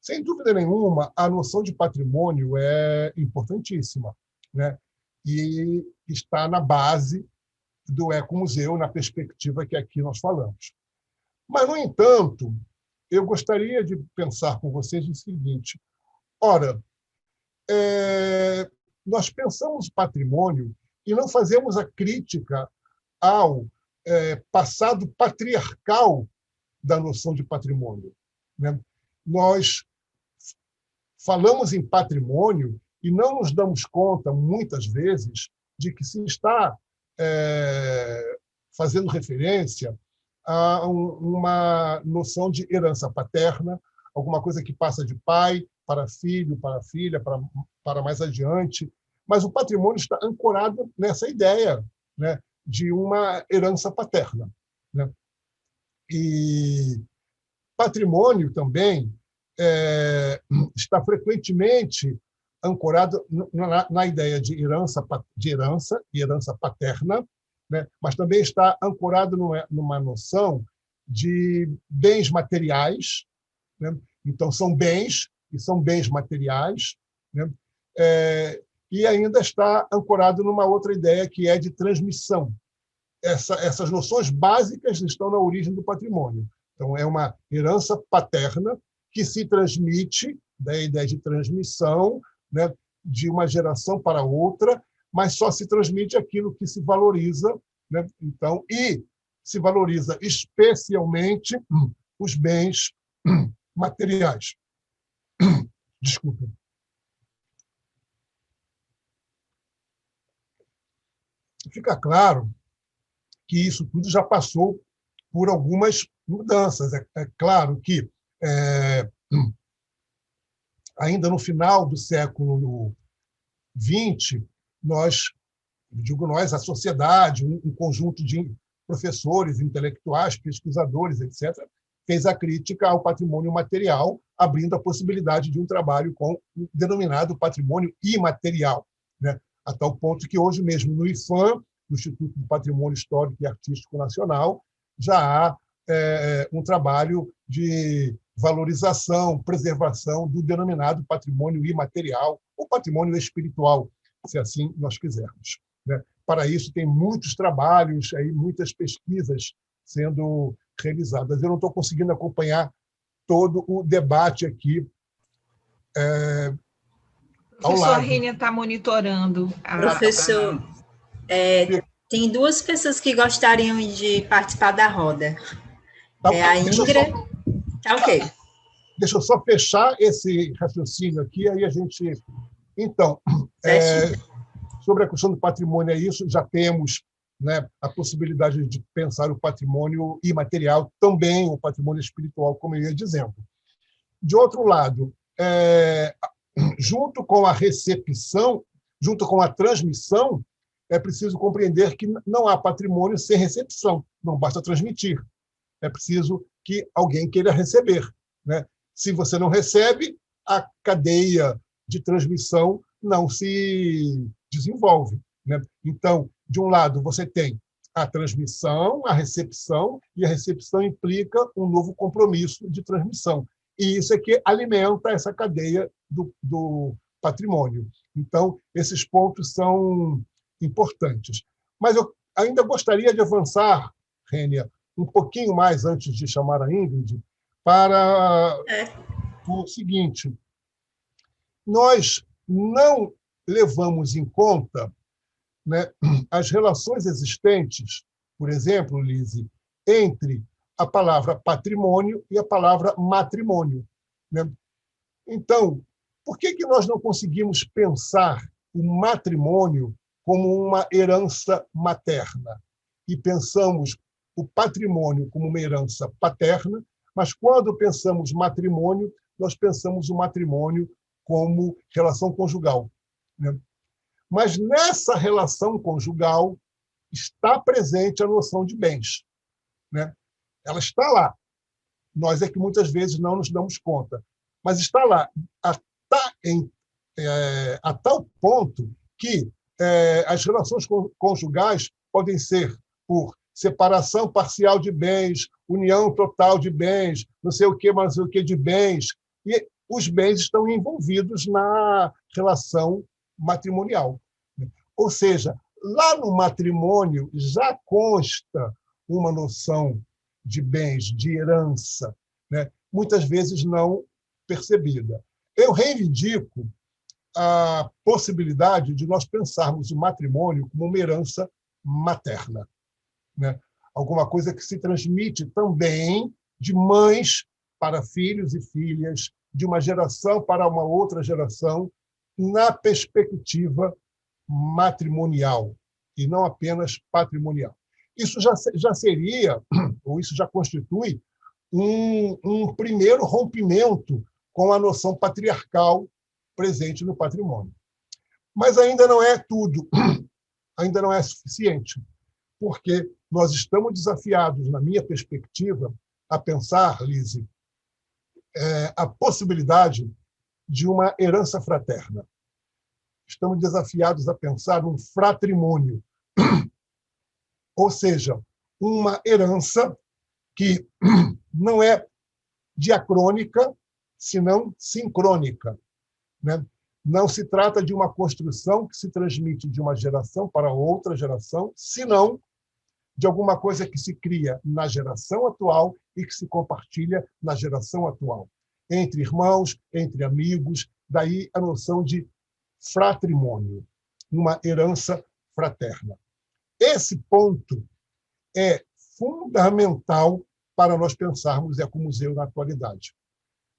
sem dúvida nenhuma, a noção de patrimônio é importantíssima, né? E está na base do ecomuseu, na perspectiva que aqui nós falamos. Mas, no entanto, eu gostaria de pensar com vocês o seguinte. Ora, nós pensamos patrimônio e não fazemos a crítica ao passado patriarcal da noção de patrimônio, né? Nós falamos em patrimônio e não nos damos conta, muitas vezes, de que se está fazendo referência a uma noção de herança paterna, alguma coisa que passa de pai para filho, para filha, para mais adiante. Mas o patrimônio está ancorado nessa ideia, né, de uma herança paterna, né? E patrimônio também está frequentemente ancorado na ideia de herança e herança paterna, né? Mas também está ancorado numa noção de bens materiais, né? Então, são bens, e são bens materiais, né? E ainda está ancorado numa outra ideia, que é de transmissão. Essas noções básicas estão na origem do patrimônio. Então, é uma herança paterna que se transmite, da ideia de transmissão, né, de uma geração para outra, mas só se transmite aquilo que se valoriza, né? Então, e se valoriza especialmente os bens materiais. Desculpe. Fica claro que isso tudo já passou por algumas mudanças. É claro que ainda no final do século XX, a sociedade, um conjunto de professores, intelectuais, pesquisadores, etc., fez a crítica ao patrimônio material, abrindo a possibilidade de um trabalho com o denominado patrimônio imaterial, né? A tal ponto que hoje mesmo no IPHAN, no Instituto do Patrimônio Histórico e Artístico Nacional, já há um trabalho de valorização, preservação do denominado patrimônio imaterial, ou patrimônio espiritual, se assim nós quisermos, né? Para isso, tem muitos trabalhos, muitas pesquisas sendo realizadas. Eu não estou conseguindo acompanhar todo o debate aqui ao lado. A Rênia está monitorando. Professor, tem duas pessoas que gostariam de participar da roda. A Ingra... Tá ok. Deixa eu só fechar esse raciocínio aqui, aí a gente... Então, sobre a questão do patrimônio, é isso, já temos, né, a possibilidade de pensar o patrimônio imaterial, também o patrimônio espiritual, como eu ia dizendo. De outro lado, junto com a recepção, junto com a transmissão, é preciso compreender que não há patrimônio sem recepção, não basta transmitir. É preciso que alguém queira receber, né? Se você não recebe, a cadeia de transmissão não se desenvolve, né? Então, de um lado, você tem a transmissão, a recepção, e a recepção implica um novo compromisso de transmissão. E isso é que alimenta essa cadeia do patrimônio. Então, esses pontos são importantes. Mas eu ainda gostaria de avançar, Rênia, um pouquinho mais antes de chamar a Ingrid, para o seguinte: nós não levamos em conta, né, as relações existentes, por exemplo, Lise, entre a palavra patrimônio e a palavra matrimônio, né? Então, por que nós não conseguimos pensar o matrimônio como uma herança materna e pensamos o patrimônio como uma herança paterna, mas quando pensamos matrimônio, nós pensamos o matrimônio como relação conjugal, né? Mas nessa relação conjugal está presente a noção de bens, né? Ela está lá. Nós é que muitas vezes não nos damos conta, mas está lá, a tal ponto que as relações conjugais podem ser por separação parcial de bens, união total de bens, não sei o que, mas não sei o que de bens, e os bens estão envolvidos na relação matrimonial. Ou seja, lá no matrimônio já consta uma noção de bens, de herança, né? Muitas vezes não percebida. Eu reivindico a possibilidade de nós pensarmos o matrimônio como uma herança materna, né? Alguma coisa que se transmite também de mães para filhos e filhas, de uma geração para uma outra geração, na perspectiva matrimonial, e não apenas patrimonial. Isso já seria, ou isso já constitui, um primeiro rompimento com a noção patriarcal presente no patrimônio. Mas ainda não é tudo, ainda não é suficiente, porque nós estamos desafiados, na minha perspectiva, a pensar, Lise, a possibilidade de uma herança fraterna. Estamos desafiados a pensar um fratrimônio, ou seja, uma herança que não é diacrônica, senão sincrônica, né? Não se trata de uma construção que se transmite de uma geração para outra geração, senão de alguma coisa que se cria na geração atual e que se compartilha na geração atual, entre irmãos, entre amigos, daí a noção de fratrimônio, uma herança fraterna. Esse ponto é fundamental para nós pensarmos Ecomuseu na atualidade.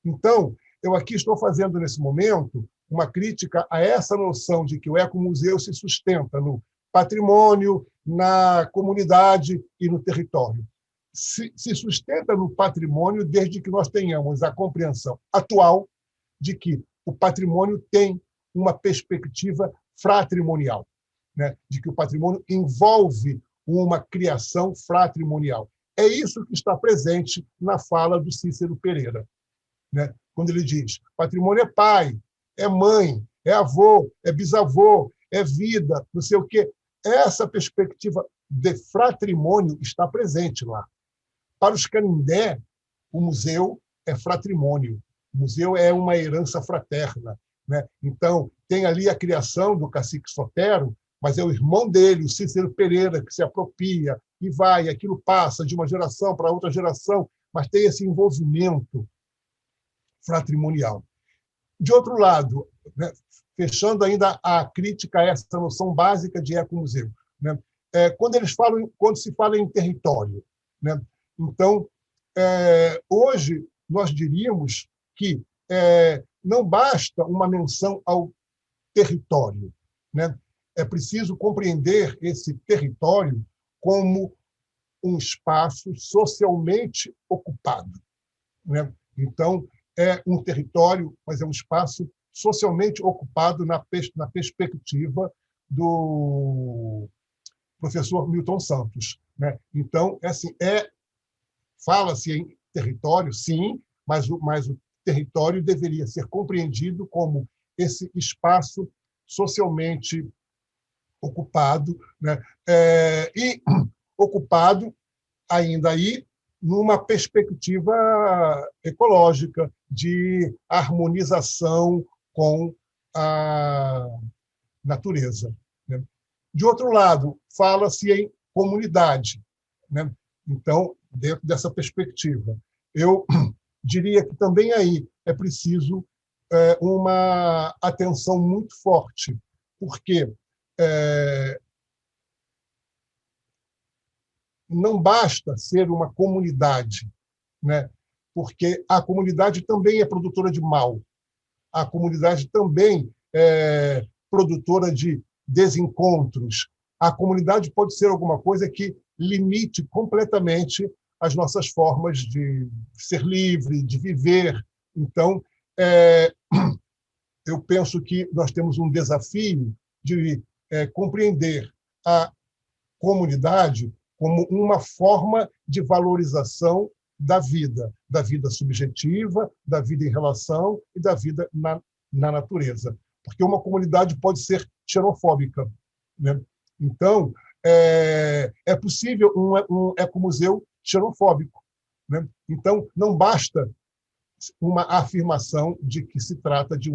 Então, eu aqui estou fazendo, nesse momento, uma crítica a essa noção de que o Ecomuseu se sustenta no patrimônio, na comunidade e no território. Se sustenta no patrimônio desde que nós tenhamos a compreensão atual de que o patrimônio tem uma perspectiva fratrimonial, né? De que o patrimônio envolve uma criação fratrimonial. É isso que está presente na fala do Cícero Pereira, né? Quando ele diz: patrimônio é pai, é mãe, é avô, é bisavô, é vida, não sei o quê. Essa perspectiva de fratrimônio está presente lá. Para os Canindé, o museu é fratrimônio. O museu é uma herança fraterna, né? Então, tem ali a criação do cacique Sotero, mas é o irmão dele, o Cícero Pereira, que se apropria e vai, aquilo passa de uma geração para outra geração, mas tem esse envolvimento fratrimonial. De outro lado, né, fechando ainda a crítica a essa noção básica de ecomuseu, né, quando se fala em território, né, então, hoje nós diríamos que não basta uma menção ao território, né? É preciso compreender esse território como um espaço socialmente ocupado, né? Então, é um território, mas é um espaço socialmente ocupado na perspectiva do professor Milton Santos, né? Então, assim, fala-se em território, sim, mas o território deveria ser compreendido como esse espaço socialmente ocupado, né? E ocupado ainda aí numa perspectiva ecológica de harmonização com a natureza, né? De outro lado, fala-se em comunidade, né? Então, dentro dessa perspectiva, eu diria que também aí é preciso uma atenção muito forte, porque não basta ser uma comunidade, né? Porque a comunidade também é produtora de mal, a comunidade também é produtora de desencontros, a comunidade pode ser alguma coisa que limite completamente as nossas formas de ser livre, de viver. Então, eu penso que nós temos um desafio de compreender a comunidade como uma forma de valorização da vida subjetiva, da vida em relação e da vida na natureza. Porque uma comunidade pode ser xenofóbica, né? Então, é possível um ecomuseu xenofóbico, né? Então, não basta uma afirmação de que se trata de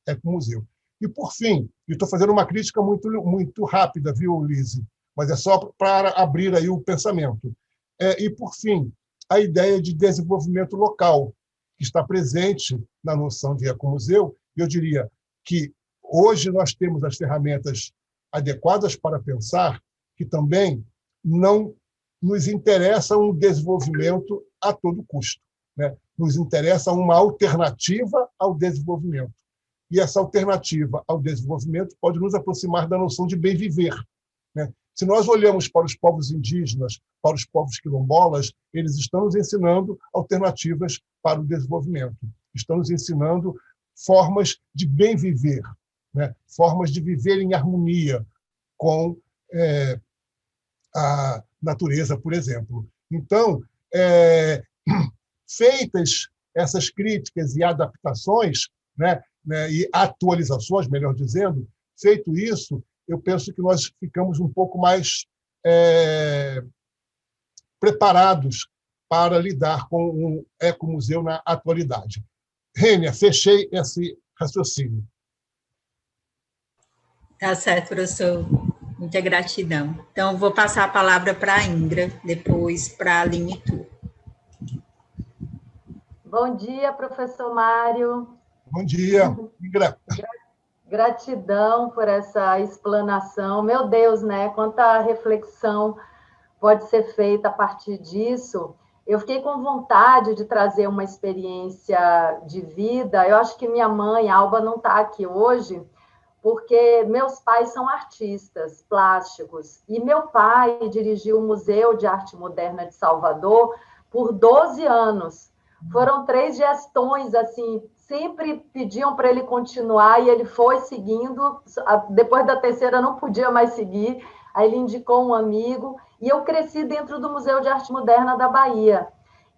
ecomuseu. E, por fim, estou fazendo uma crítica muito rápida, viu, Lise? Mas é só para abrir aí o pensamento. E, por fim, a ideia de desenvolvimento local, que está presente na noção de ecomuseu. Eu diria que hoje nós temos as ferramentas adequadas para pensar que também não nos interessa um desenvolvimento a todo custo, né? Nos interessa uma alternativa ao desenvolvimento. E essa alternativa ao desenvolvimento pode nos aproximar da noção de bem viver, né? Se nós olhamos para os povos indígenas, para os povos quilombolas, eles estão nos ensinando alternativas para o desenvolvimento. Estão nos ensinando formas de bem viver, né? Formas de viver em harmonia com a natureza, por exemplo. Então, feitas essas críticas e adaptações, né, e atualizações, melhor dizendo, feito isso, eu penso que nós ficamos um pouco mais preparados para lidar com um ecomuseu na atualidade. Rênia, fechei esse raciocínio. Tá certo, professor. Muita gratidão. Então, vou passar a palavra para a Ingra, depois para a Aline Tu. Bom dia, professor Mário. Bom dia, Ingra. Gratidão por essa explanação. Meu Deus, né? Quanta reflexão pode ser feita a partir disso. Eu fiquei com vontade de trazer uma experiência de vida. Eu acho que minha mãe, Alba, não está aqui hoje, porque meus pais são artistas plásticos. E meu pai dirigiu o Museu de Arte Moderna de Salvador por 12 anos. Foram 3 gestões, assim, sempre pediam para ele continuar e ele foi seguindo. Depois da 3ª não podia mais seguir, aí ele indicou um amigo e eu cresci dentro do Museu de Arte Moderna da Bahia.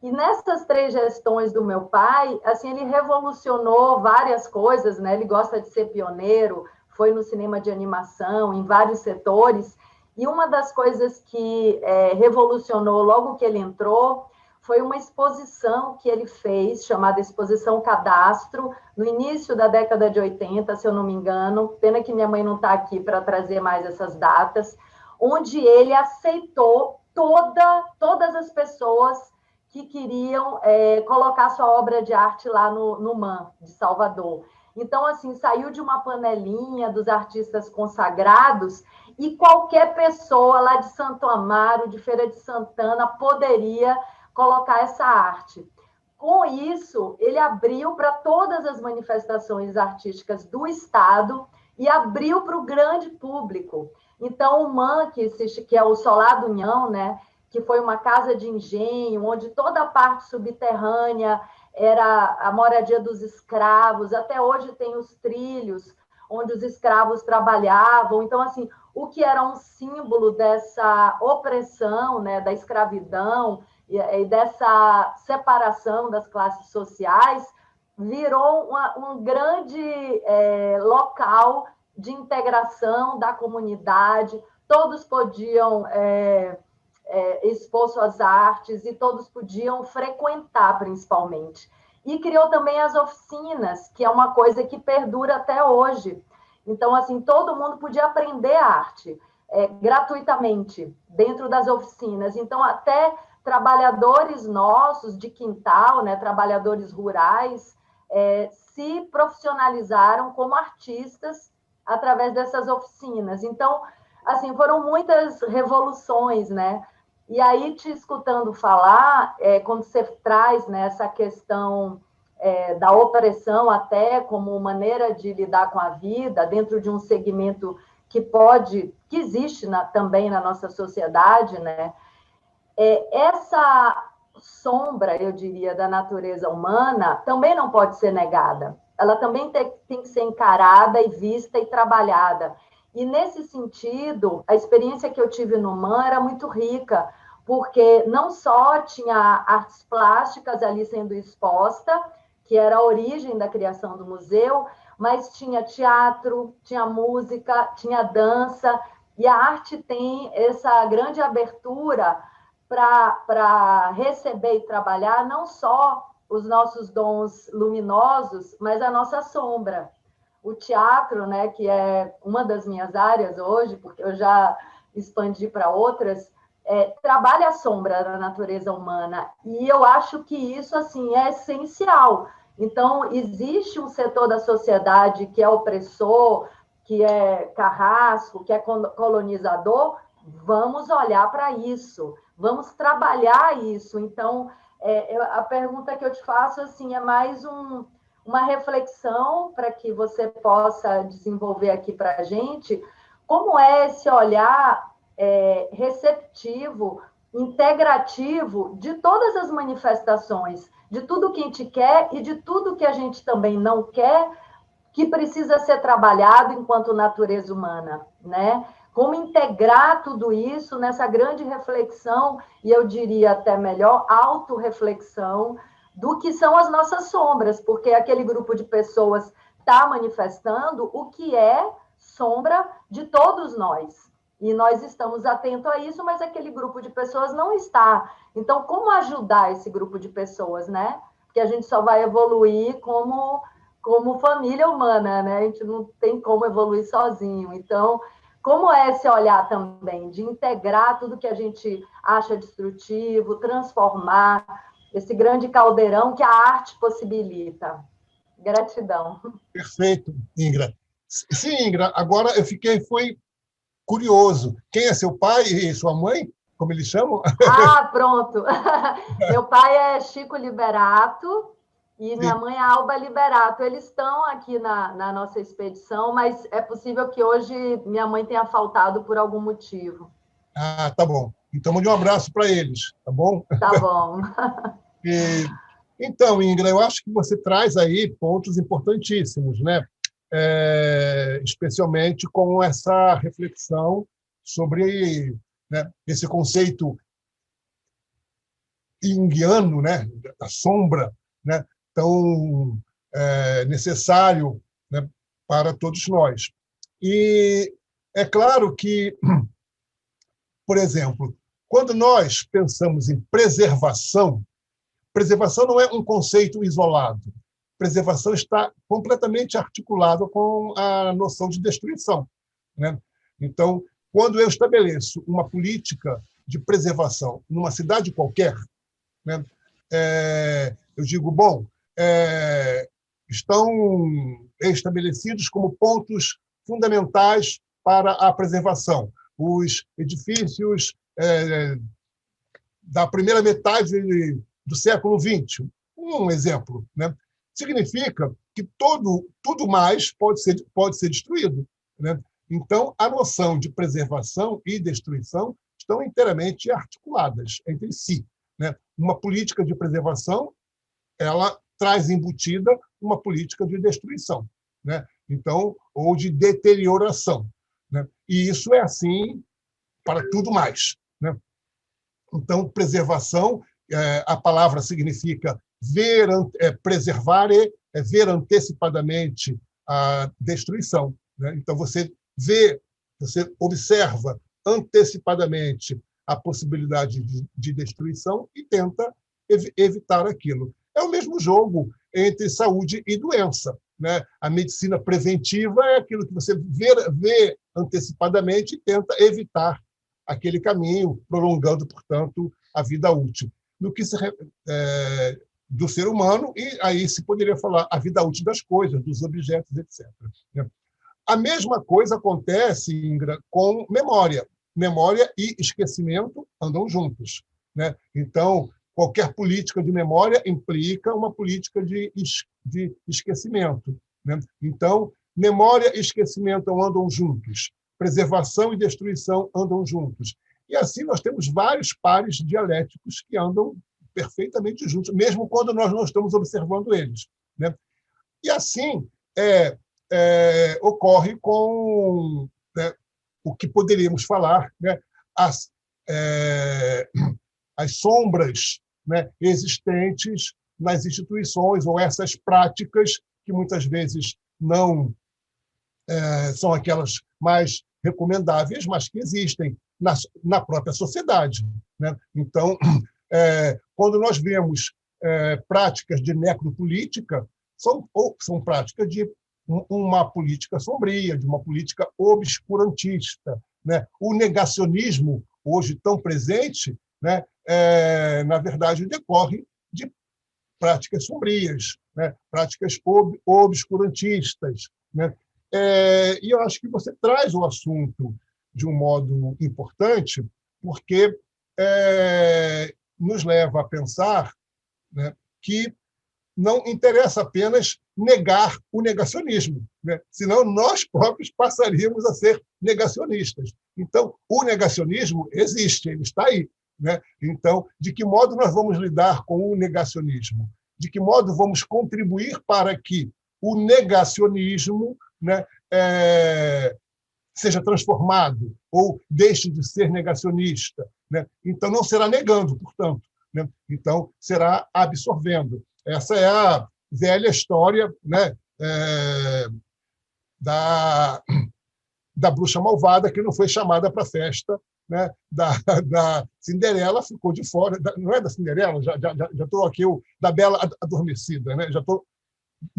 E nessas 3 gestões do meu pai, assim, ele revolucionou várias coisas, né? Ele gosta de ser pioneiro, foi no cinema de animação, em vários setores, e uma das coisas que revolucionou logo que ele entrou foi uma exposição que ele fez, chamada Exposição Cadastro, no início da década de 80, se eu não me engano, pena que minha mãe não está aqui para trazer mais essas datas, onde ele aceitou todas as pessoas que queriam colocar sua obra de arte lá no MAM, de Salvador. Então, assim, saiu de uma panelinha dos artistas consagrados e qualquer pessoa lá de Santo Amaro, de Feira de Santana, poderia colocar essa arte. Com isso, ele abriu para todas as manifestações artísticas do Estado e abriu para o grande público. Então, o MAM, que é o Solar do União, né, que foi uma casa de engenho, onde toda a parte subterrânea era a moradia dos escravos, até hoje tem os trilhos onde os escravos trabalhavam. Então, assim, o que era um símbolo dessa opressão, né, da escravidão e dessa separação das classes sociais, virou um grande local de integração da comunidade. Todos podiam expor suas artes e todos podiam frequentar, principalmente. E criou também as oficinas, que é uma coisa que perdura até hoje. Então, assim, todo mundo podia aprender arte gratuitamente dentro das oficinas. Então, até trabalhadores nossos de quintal, né, trabalhadores rurais, se profissionalizaram como artistas através dessas oficinas. Então, assim, foram muitas revoluções, né? E aí, te escutando falar, quando você traz, né, essa questão da opressão até como maneira de lidar com a vida, dentro de um segmento que existe também na nossa sociedade, né? Essa sombra, eu diria, da natureza humana também não pode ser negada. Ela também tem que ser encarada e vista e trabalhada. E, nesse sentido, a experiência que eu tive no MAN era muito rica, porque não só tinha artes plásticas ali sendo exposta, que era a origem da criação do museu, mas tinha teatro, tinha música, tinha dança, e a arte tem essa grande abertura para receber e trabalhar não só os nossos dons luminosos, mas a nossa sombra. O teatro, né, que é uma das minhas áreas hoje, porque eu já expandi para outras, trabalha a sombra da natureza humana, e eu acho que isso assim é essencial. Então, existe um setor da sociedade que é opressor, que é carrasco, que é colonizador, vamos olhar para isso, vamos trabalhar isso. Então, a pergunta que eu te faço assim, é mais uma reflexão para que você possa desenvolver aqui para a gente, como é esse olhar receptivo, integrativo de todas as manifestações, de tudo que a gente quer e de tudo que a gente também não quer, que precisa ser trabalhado enquanto natureza humana, né? Como integrar tudo isso nessa grande reflexão, e eu diria até melhor, autorreflexão, do que são as nossas sombras, porque aquele grupo de pessoas está manifestando o que é sombra de todos nós. E nós estamos atentos a isso, mas aquele grupo de pessoas não está. Então, como ajudar esse grupo de pessoas, né? Porque a gente só vai evoluir como família humana, né? A gente não tem como evoluir sozinho. Então, como é esse olhar também de integrar tudo que a gente acha destrutivo, transformar esse grande caldeirão que a arte possibilita? Gratidão. Perfeito, Ingra. Sim, Ingra, agora eu foi curioso. Quem é seu pai e sua mãe? Como eles chamam? Pronto. Meu pai é Chico Liberato e minha mãe é Alba Liberato. Eles estão aqui na nossa expedição, mas é possível que hoje minha mãe tenha faltado por algum motivo. Tá bom. Então, mande um abraço para eles, tá bom? Tá bom. Então, Ingra, eu acho que você traz aí pontos importantíssimos, né? Especialmente com essa reflexão sobre, né, esse conceito junguiano, né, da sombra, né, tão necessário, né, para todos nós. E é claro que, por exemplo, quando nós pensamos em preservação não é um conceito isolado. Preservação está completamente articulado com a noção de destruição, né? Então, quando eu estabeleço uma política de preservação numa cidade qualquer, né, eu digo, bom, estão estabelecidos como pontos fundamentais para a preservação os edifícios da primeira metade do século XX. Um exemplo, né? Significa que tudo mais pode ser destruído, né? Então, a noção de preservação e destruição estão inteiramente articuladas entre si, né? Uma política de preservação, ela traz embutida uma política de destruição, né? Então, ou de deterioração, né? E isso é assim para tudo mais, né? Então, preservação, a palavra significa preservar e ver antecipadamente a destruição, né? Então, você observa antecipadamente a possibilidade de destruição e tenta evitar aquilo. É o mesmo jogo entre saúde e doença, né? A medicina preventiva é aquilo que você vê antecipadamente e tenta evitar aquele caminho, prolongando, portanto, a vida útil. No que do ser humano, e aí se poderia falar a vida útil das coisas, dos objetos, etc. A mesma coisa acontece, Ingra, com memória. Memória e esquecimento andam juntos, né? Então, qualquer política de memória implica uma política de esquecimento, né? Então, memória e esquecimento andam juntos. preservação e destruição andam juntos. E assim nós temos vários pares dialéticos que andam perfeitamente juntos, mesmo quando nós não estamos observando eles, né? E assim ocorre com, né, o que poderíamos falar, né, as sombras, né, existentes nas instituições, ou essas práticas que muitas vezes não são aquelas mais recomendáveis, mas que existem na própria sociedade, né? Então, quando nós vemos práticas de necropolítica, são práticas de uma política sombria, de uma política obscurantista, né? O negacionismo, hoje tão presente, né, na verdade, decorre de práticas sombrias, né? Práticas obscurantistas, né? E eu acho que você traz o assunto de um modo importante, porque nos leva a pensar, né, que não interessa apenas negar o negacionismo, né? Senão nós próprios passaríamos a ser negacionistas. Então, o negacionismo existe, ele está aí, né? Então, de que modo nós vamos lidar com o negacionismo? De que modo vamos contribuir para que o negacionismo, né, seja transformado ou deixe de ser negacionista, né? Então, não será negando, portanto, né? Então, será absorvendo. Essa é a velha história, né, da bruxa malvada que não foi chamada para a festa, né, da Cinderela, ficou de fora. Não é da Cinderela, já estou aqui, da Bela Adormecida, né? Já estou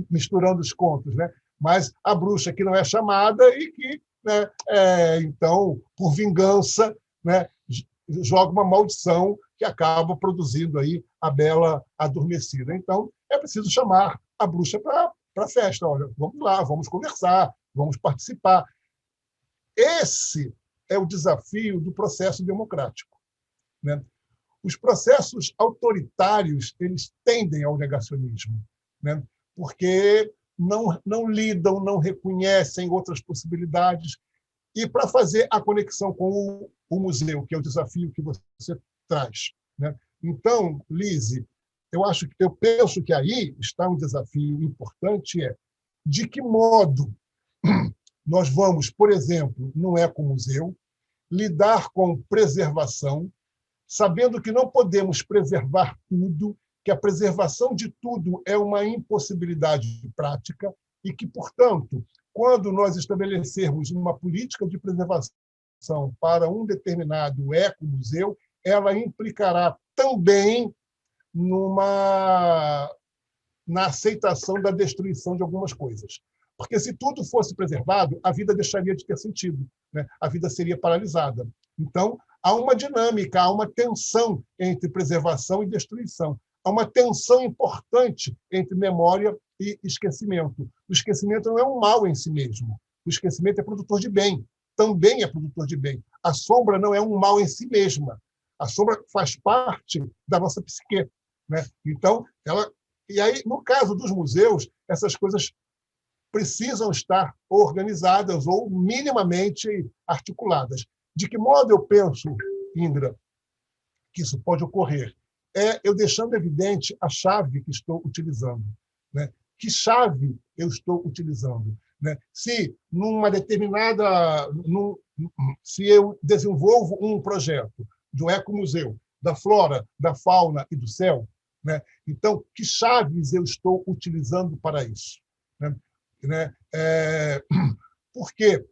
misturando os contos, né? Mas a bruxa que não é chamada e que, né, então, por vingança, né, joga uma maldição que acaba produzindo aí a Bela Adormecida. Então, é preciso chamar a bruxa para a festa. Olha, vamos lá, vamos conversar, vamos participar. Esse é o desafio do processo democrático, né? Os processos autoritários, eles tendem ao negacionismo, né? Porque não lidam, não reconhecem outras possibilidades. E para fazer a conexão com o museu, que é o desafio que você traz, né? Então, Lise, eu penso que aí está um desafio importante, de que modo nós vamos, por exemplo, no ecomuseu, lidar com preservação, sabendo que não podemos preservar tudo, que a preservação de tudo é uma impossibilidade prática e que, portanto, quando nós estabelecermos uma política de preservação para um determinado ecomuseu, ela implicará também na aceitação da destruição de algumas coisas. Porque se tudo fosse preservado, a vida deixaria de ter sentido, né? A vida seria paralisada. Então, há uma dinâmica, há uma tensão entre preservação e destruição. Há uma tensão importante entre memória e esquecimento. O esquecimento não é um mal em si mesmo. O esquecimento é produtor de bem, também é produtor de bem. A sombra não é um mal em si mesma. A sombra faz parte da nossa psique, né? Então, e aí, no caso dos museus, essas coisas precisam estar organizadas ou minimamente articuladas. De que modo eu penso, Indra, que isso pode ocorrer? Eu deixando evidente a chave que estou utilizando, né? Que chave eu estou utilizando, né? Se se eu desenvolvo um projeto do ecomuseu, da flora, da fauna e do céu, né? Então, que chaves eu estou utilizando para isso, né? Porque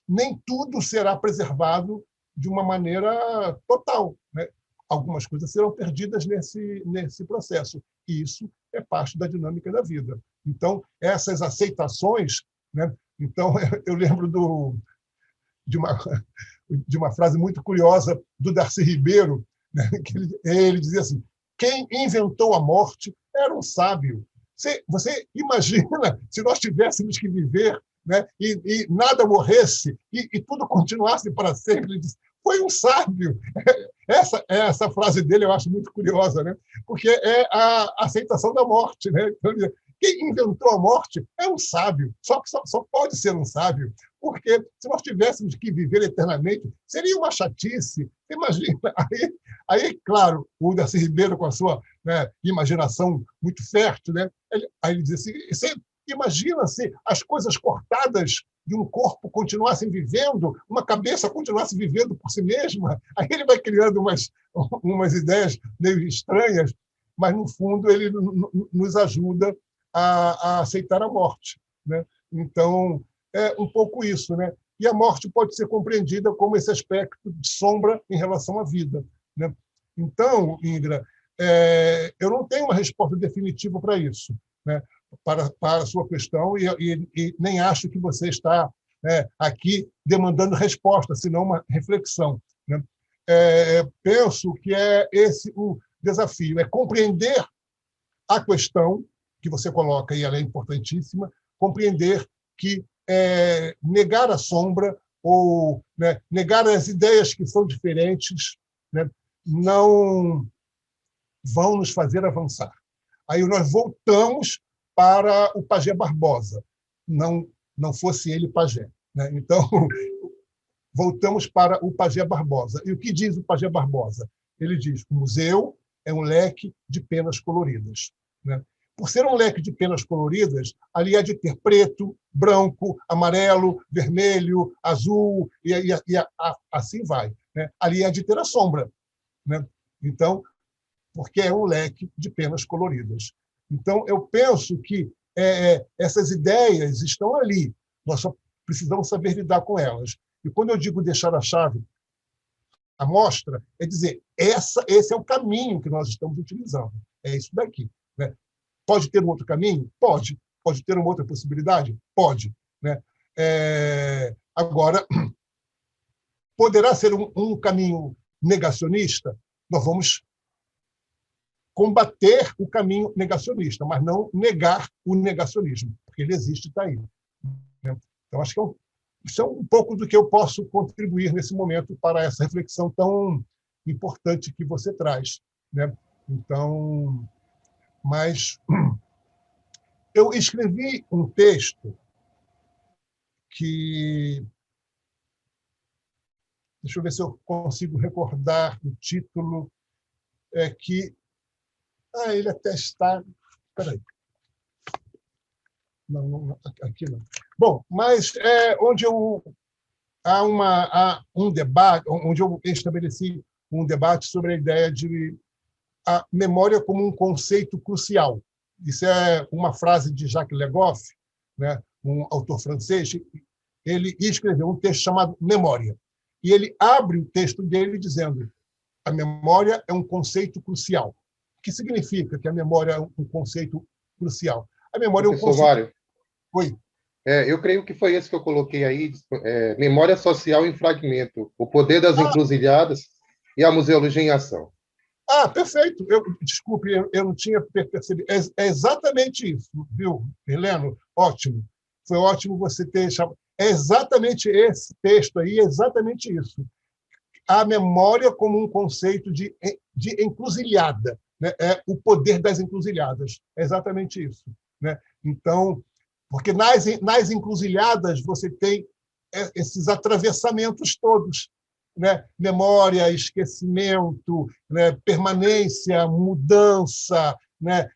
nem tudo será preservado de uma maneira total, né? Algumas coisas serão perdidas nesse processo, e isso é parte da dinâmica da vida. Então, essas aceitações, né? Então, eu lembro de uma frase muito curiosa do Darcy Ribeiro, né? Que ele dizia assim: quem inventou a morte era um sábio. Você imagina se nós tivéssemos que viver, né, e nada morresse e tudo continuasse para sempre? Ele disse, foi um sábio. Essa frase dele eu acho muito curiosa, né? Porque é a aceitação da morte, né? Então, quem inventou a morte é um sábio, só pode ser um sábio, Porque se nós tivéssemos que viver eternamente, seria uma chatice. Imagina. Aí claro, o Darcy Ribeiro, com a sua, né, imaginação muito fértil, né, aí ele diz assim, você imagina se as coisas cortadas de um corpo continuassem vivendo, uma cabeça continuasse vivendo por si mesma. Aí ele vai criando umas ideias meio estranhas, mas, no fundo, ele nos ajuda a aceitar a morte, né? Então, é um pouco isso, né? E a morte pode ser compreendida como esse aspecto de sombra em relação à vida, né? Então, Ingra, eu não tenho uma resposta definitiva para isso, né? Para a sua questão, e nem acho que você está, né, aqui demandando resposta, senão uma reflexão, né? Penso que é esse o desafio, é compreender a questão que você coloca, e ela é importantíssima, compreender que negar a sombra ou, né, negar as ideias que são diferentes, né, não vão nos fazer avançar. Aí nós voltamos para o Pajé Barbosa, não fosse ele pajé, né? Então, voltamos para o Pajé Barbosa. E o que diz o Pajé Barbosa? Ele diz: o museu é um leque de penas coloridas, né? Por ser um leque de penas coloridas, ali há de ter preto, branco, amarelo, vermelho, azul, e assim vai, né? Ali há de ter a sombra, né? Então, porque é um leque de penas coloridas. Então, eu penso que essas ideias estão ali, nós só precisamos saber lidar com elas. E quando eu digo deixar a chave à mostra, é dizer, esse é o caminho que nós estamos utilizando, é isso daqui, né? Pode ter um outro caminho? Pode. Pode ter uma outra possibilidade? Pode, né? Agora, poderá ser um caminho negacionista? Nós vamos combater o caminho negacionista, mas não negar o negacionismo, porque ele existe e está aí, né? Então, acho que isso é um pouco do que eu posso contribuir nesse momento para essa reflexão tão importante que você traz, né? Então, mas eu escrevi um texto que... Deixa eu ver se eu consigo recordar o título, ele até está... Espera aí. Não, aqui não. Bom, mas onde há um debate, onde eu estabeleci um debate sobre a ideia de a memória como um conceito crucial. Isso é uma frase de Jacques Legoff, né, um autor francês. Ele escreveu um texto chamado Memória. E ele abre o texto dele dizendo: a memória é um conceito crucial. O que significa que a memória é um conceito crucial? A memória é um conceito... Mário. Oi. Eu creio que foi esse que eu coloquei aí, memória social em fragmento, o poder das encruzilhadas e a museologia em ação. Perfeito. Desculpe, eu não tinha percebido. É exatamente isso, viu, Heleno? Ótimo. Foi ótimo você ter chamado. É exatamente esse texto aí, é exatamente isso. A memória como um conceito de encruzilhada, né? É o poder das encruzilhadas. É exatamente isso, né? Então, porque nas encruzilhadas você tem esses atravessamentos todos, né? Memória, esquecimento, né? Permanência, mudança, né?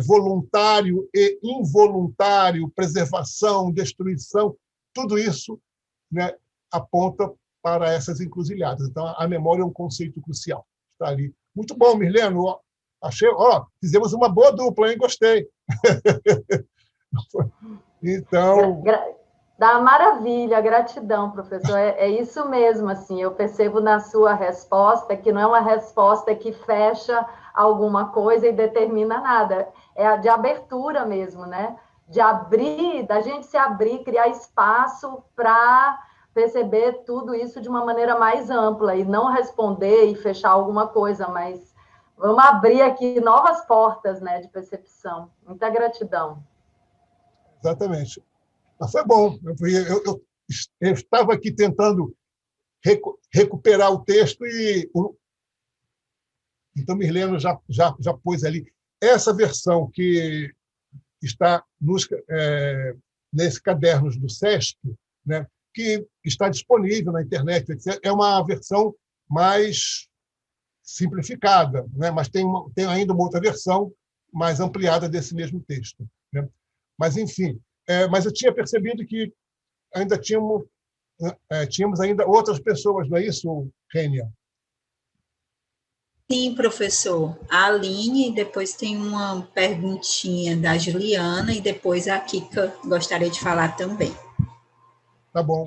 Voluntário e involuntário, preservação, destruição, tudo isso, né, aponta para essas encruzilhadas. Então, a memória é um conceito crucial. Está ali. Muito bom, Mirleno. Fizemos uma boa dupla, hein? Gostei. Então... Dá maravilha, gratidão, professor. É isso mesmo, assim, eu percebo na sua resposta que não é uma resposta que fecha alguma coisa e determina nada. É a de abertura mesmo, né? De abrir, da gente se abrir, criar espaço para perceber tudo isso de uma maneira mais ampla e não responder e fechar alguma coisa, mas vamos abrir aqui novas portas, né, de percepção. Muita gratidão. Exatamente. Mas foi bom. Eu estava aqui tentando recuperar o texto e... Então, Mirleno já pôs ali. Essa versão que está nesse Cadernos do SESC, né, que está disponível na internet. É uma versão mais simplificada, né? Mas tem ainda uma outra versão mais ampliada desse mesmo texto, né? Mas, enfim, mas eu tinha percebido que ainda tínhamos ainda outras pessoas, não é isso, Rênia? Sim, professor. A Aline, depois tem uma perguntinha da Juliana e depois a Kika gostaria de falar também. Tá bom.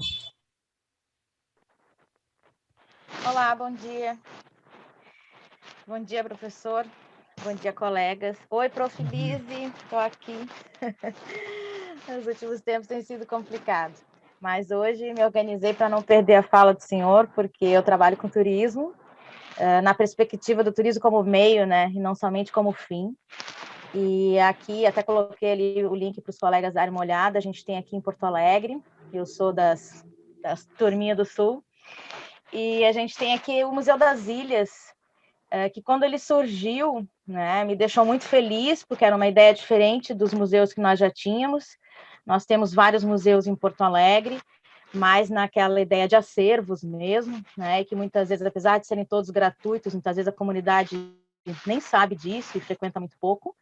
Olá, bom dia. Bom dia, professor. Bom dia, colegas. Oi, Prof. Lise, estou aqui. Nos últimos tempos tem sido complicado, mas hoje me organizei para não perder a fala do senhor, porque eu trabalho com turismo, na perspectiva do turismo como meio, né, e não somente como fim. E aqui, até coloquei ali o link para os colegas darem uma olhada, a gente tem aqui em Porto Alegre, eu sou das turminhas do Sul, e a gente tem aqui o Museu das Ilhas, que quando ele surgiu, né, me deixou muito feliz, porque era uma ideia diferente dos museus que nós já tínhamos. Nós temos vários museus em Porto Alegre, mas naquela ideia de acervos mesmo, né, e que muitas vezes, apesar de serem todos gratuitos, muitas vezes a comunidade nem sabe disso e frequenta muito pouco,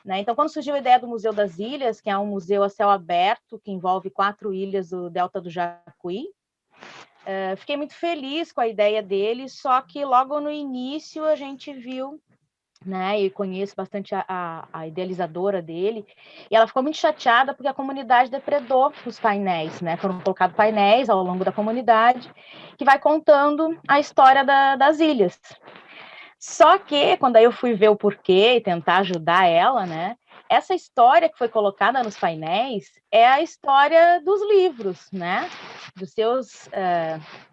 né? Então, quando surgiu a ideia do Museu das Ilhas, que é um museu a céu aberto, que envolve 4 ilhas do Delta do Jacuí, fiquei muito feliz com a ideia dele, só que logo no início a gente viu, né, e conheço bastante a idealizadora dele, e ela ficou muito chateada porque a comunidade depredou os painéis, né, foram colocados painéis ao longo da comunidade, que vai contando a história das ilhas. Só que, quando eu fui ver o porquê e tentar ajudar ela, né, essa história que foi colocada nos painéis é a história dos livros, né, dos seus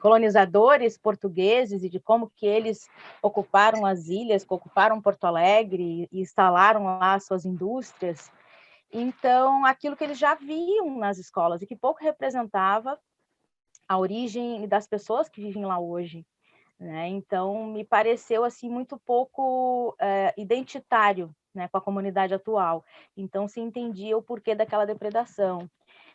colonizadores portugueses e de como que eles ocuparam as ilhas, que ocuparam Porto Alegre e instalaram lá suas indústrias. Então, aquilo que eles já viam nas escolas e que pouco representava a origem das pessoas que vivem lá hoje, né? Então, me pareceu assim muito pouco identitário, né, com a comunidade atual. Então, se entendia o porquê daquela depredação.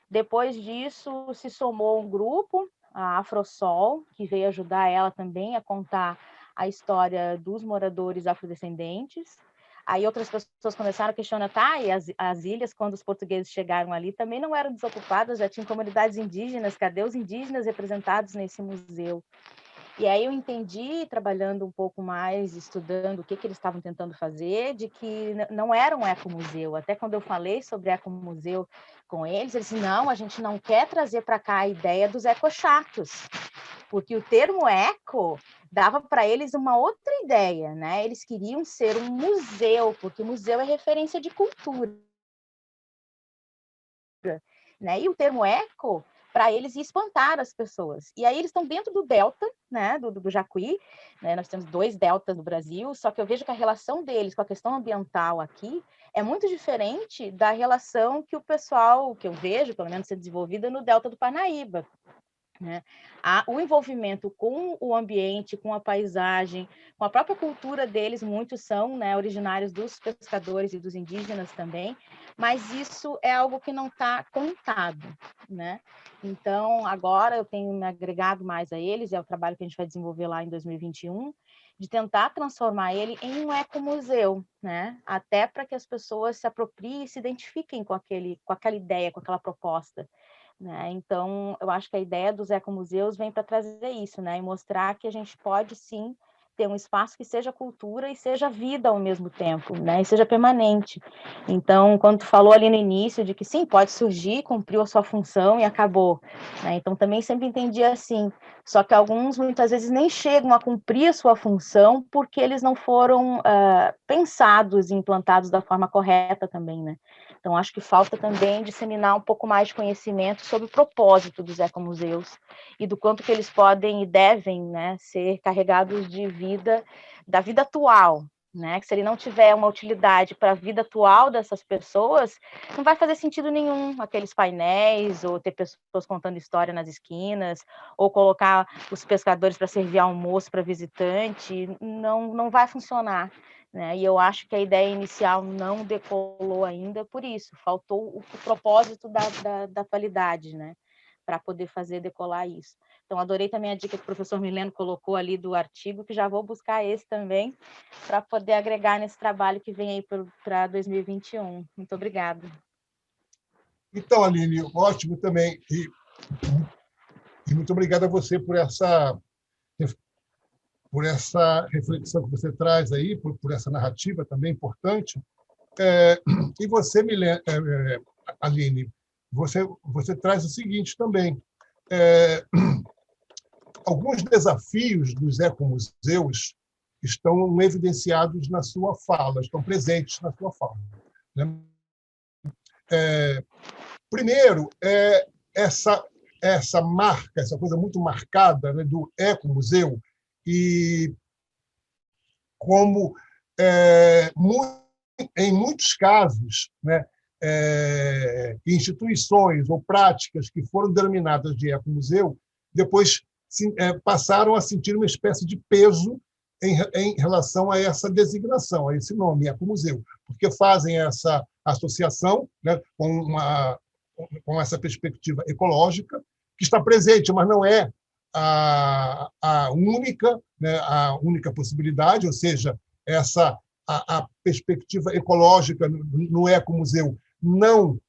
Depois disso, se somou um grupo, a Afrosol, que veio ajudar ela também a contar a história dos moradores afrodescendentes. Aí outras pessoas começaram a questionar, tá, e as ilhas, quando os portugueses chegaram ali, também não eram desocupadas, já tinham comunidades indígenas, cadê os indígenas representados nesse museu? E aí eu entendi, trabalhando um pouco mais, estudando o que eles estavam tentando fazer, de que não era um ecomuseu. Até quando eu falei sobre ecomuseu com eles disseram, não, a gente não quer trazer para cá a ideia dos ecochatos, porque o termo eco dava para eles uma outra ideia, né? Eles queriam ser um museu, porque museu é referência de cultura, né? E o termo eco para eles espantar as pessoas. E aí eles estão dentro do delta, né, do Jacuí, né, nós temos 2 deltas no Brasil, só que eu vejo que a relação deles com a questão ambiental aqui é muito diferente da relação que o pessoal, que eu vejo, pelo menos, ser desenvolvida no delta do Parnaíba. Né? O envolvimento com o ambiente, com a paisagem, com a própria cultura deles, muitos são, né, originários dos pescadores e dos indígenas também, mas isso é algo que não está contado, né? Então, agora eu tenho me agregado mais a eles, é o trabalho que a gente vai desenvolver lá em 2021, de tentar transformar ele em um ecomuseu, né? Até para que as pessoas se apropriem e se identifiquem com aquela ideia, com aquela proposta. Né? Então, eu acho que a ideia dos ecomuseus vem para trazer isso, né? E mostrar que a gente pode, sim, ter um espaço que seja cultura e seja vida ao mesmo tempo, né? E seja permanente. Então, quando tu falou ali no início de que, sim, pode surgir, cumpriu a sua função e acabou. Né? Então, também sempre entendi assim. Só que alguns, muitas vezes, nem chegam a cumprir a sua função porque eles não foram pensados e implantados da forma correta também, né? Então, acho que falta também disseminar um pouco mais de conhecimento sobre o propósito dos ecomuseus e do quanto que eles podem e devem, né, ser carregados de vida, da vida atual, né? Que se ele não tiver uma utilidade para a vida atual dessas pessoas, não vai fazer sentido nenhum aqueles painéis, ou ter pessoas contando história nas esquinas, ou colocar os pescadores para servir almoço para visitante, não vai funcionar. Né? E eu acho que a ideia inicial não decolou ainda por isso, faltou o propósito da atualidade, né? para poder fazer decolar isso. Então, adorei também a dica que o professor Mileno colocou ali do artigo, que já vou buscar esse também, para poder agregar nesse trabalho que vem aí para 2021. Muito obrigada. Então, Aline, ótimo também. E muito obrigado a você por essa reflexão que você traz aí, por essa narrativa também importante. E você, Aline, você traz o seguinte também. Alguns desafios dos ecomuseus estão evidenciados na sua fala, estão presentes na sua fala, né? Primeiro, essa marca, essa coisa muito marcada, né, do ecomuseu, e como, em muitos casos, né, instituições ou práticas que foram denominadas de ecomuseu, depois passaram a sentir uma espécie de peso em relação a essa designação, a esse nome, ecomuseu, porque fazem essa associação, né, com essa perspectiva ecológica, que está presente, mas não é a única, né, a única possibilidade, ou seja, a perspectiva ecológica no ecomuseu não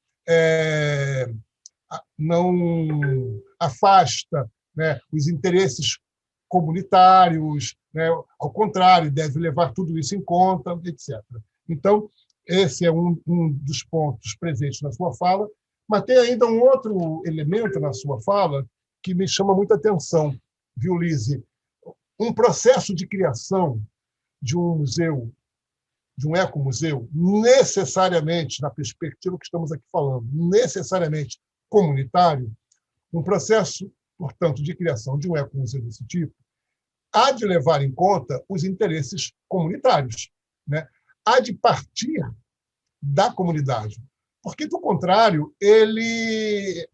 afasta, né, os interesses comunitários, né, ao contrário, deve levar tudo isso em conta, etc. Então, esse é um dos pontos presentes na sua fala, mas tem ainda um outro elemento na sua fala que me chama muita atenção, viu, Lise? Um processo de criação de um museu, de um ecomuseu, necessariamente, na perspectiva que estamos aqui falando, necessariamente comunitário, um processo, portanto, de criação de um ecomuseu desse tipo, há de levar em conta os interesses comunitários, né? Há de partir da comunidade, porque, do contrário, ele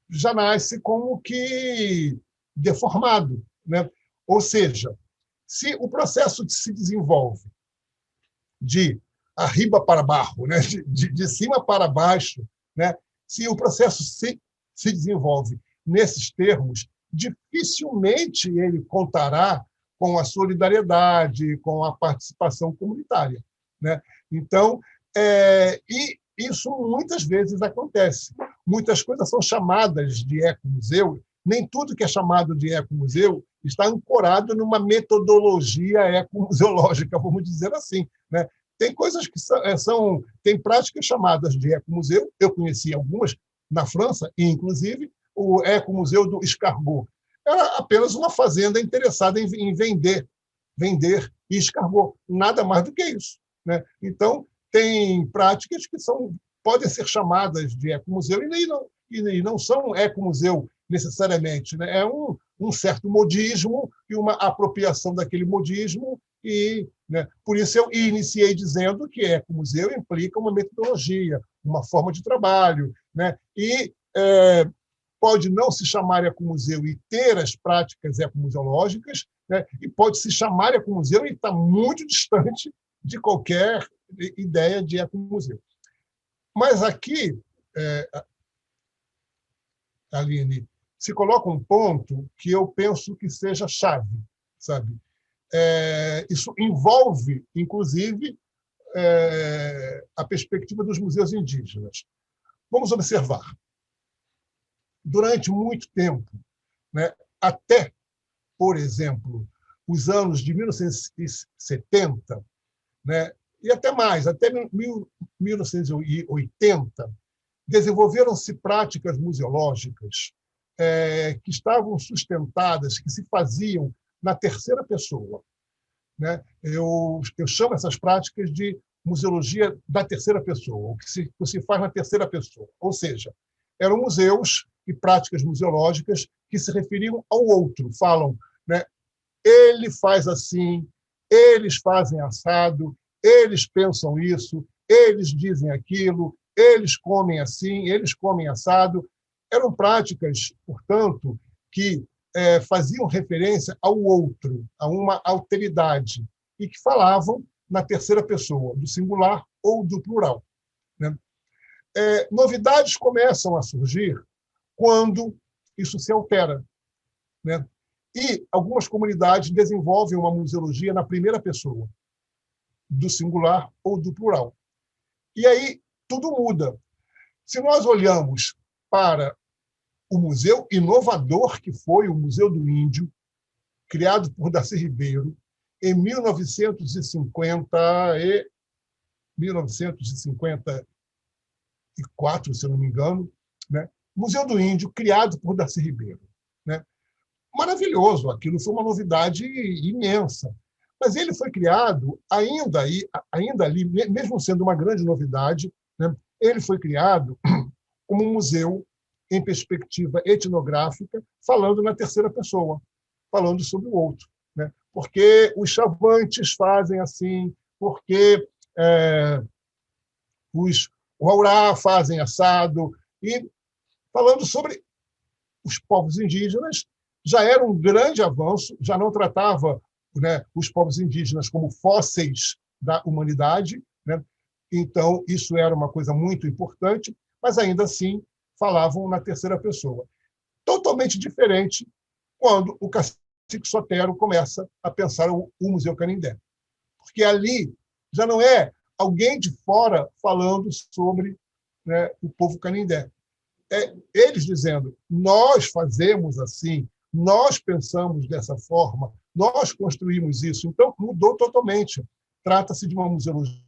já nasce como que deformado, né? Ou seja, se o processo se desenvolve de arriba para baixo, né? de cima para baixo, né? Se o processo se desenvolve nesses termos, dificilmente ele contará com a solidariedade, com a participação comunitária, né? Então, e isso muitas vezes acontece. Muitas coisas são chamadas de ecomuseu, nem tudo que é chamado de ecomuseu está ancorado numa metodologia ecomuseológica, vamos dizer assim, né? Tem coisas que tem práticas chamadas de ecomuseu, eu conheci algumas na França, e inclusive o ecomuseu do escargot. Era apenas uma fazenda interessada em vender escargot, nada mais do que isso, né? Então, tem práticas que podem ser chamadas de ecomuseu e não são ecomuseu necessariamente, né? É um certo modismo e uma apropriação daquele modismo, né? Por isso eu iniciei dizendo que ecomuseu implica uma metodologia, uma forma de trabalho, né? E pode não se chamar ecomuseu e ter as práticas ecomuseológicas, né? E pode se chamar ecomuseu e estar muito distante de qualquer ideia de ecomuseu. Mas aqui, Aline, se coloca um ponto que eu penso que seja chave, sabe? Isso envolve, inclusive, a perspectiva dos museus indígenas. Vamos observar. Durante muito tempo, né, até, por exemplo, os anos de 1970, né, e até mais, até 1980, desenvolveram-se práticas museológicas que estavam sustentadas, que se faziam na terceira pessoa, né? Eu chamo essas práticas de museologia da terceira pessoa, o que se faz na terceira pessoa. Ou seja, eram museus e práticas museológicas que se referiam ao outro, falam, né? Ele faz assim, eles fazem assado, eles pensam isso, eles dizem aquilo, eles comem assim, eles comem assado. Eram práticas, portanto, que faziam referência ao outro, a uma alteridade, e que falavam na terceira pessoa, do singular ou do plural, né? novidades começam a surgir quando isso se altera, né? E algumas comunidades desenvolvem uma museologia na primeira pessoa, do singular ou do plural. E aí tudo muda. Se nós olhamos para o museu inovador que foi o Museu do Índio, criado por Darcy Ribeiro, em 1954, se eu não me engano, né? Museu do Índio, criado por Darcy Ribeiro, né? Maravilhoso, aquilo foi uma novidade imensa. Mas ele foi criado ainda ali, mesmo sendo uma grande novidade, né? Ele foi criado como um museu em perspectiva etnográfica, falando na terceira pessoa, falando sobre o outro, né? Porque os Chavantes fazem assim, porque os Waurá fazem assado, e falando sobre os povos indígenas, já era um grande avanço, já não tratava, né, os povos indígenas como fósseis da humanidade, né? Então, isso era uma coisa muito importante, mas ainda assim falavam na terceira pessoa. Totalmente diferente quando o Cacique Sotero começa a pensar o Museu Canindé. Porque ali já não é alguém de fora falando sobre, né, o povo canindé. Eles dizendo, nós fazemos assim, nós pensamos dessa forma, nós construímos isso. Então, mudou totalmente. Trata-se de uma museologia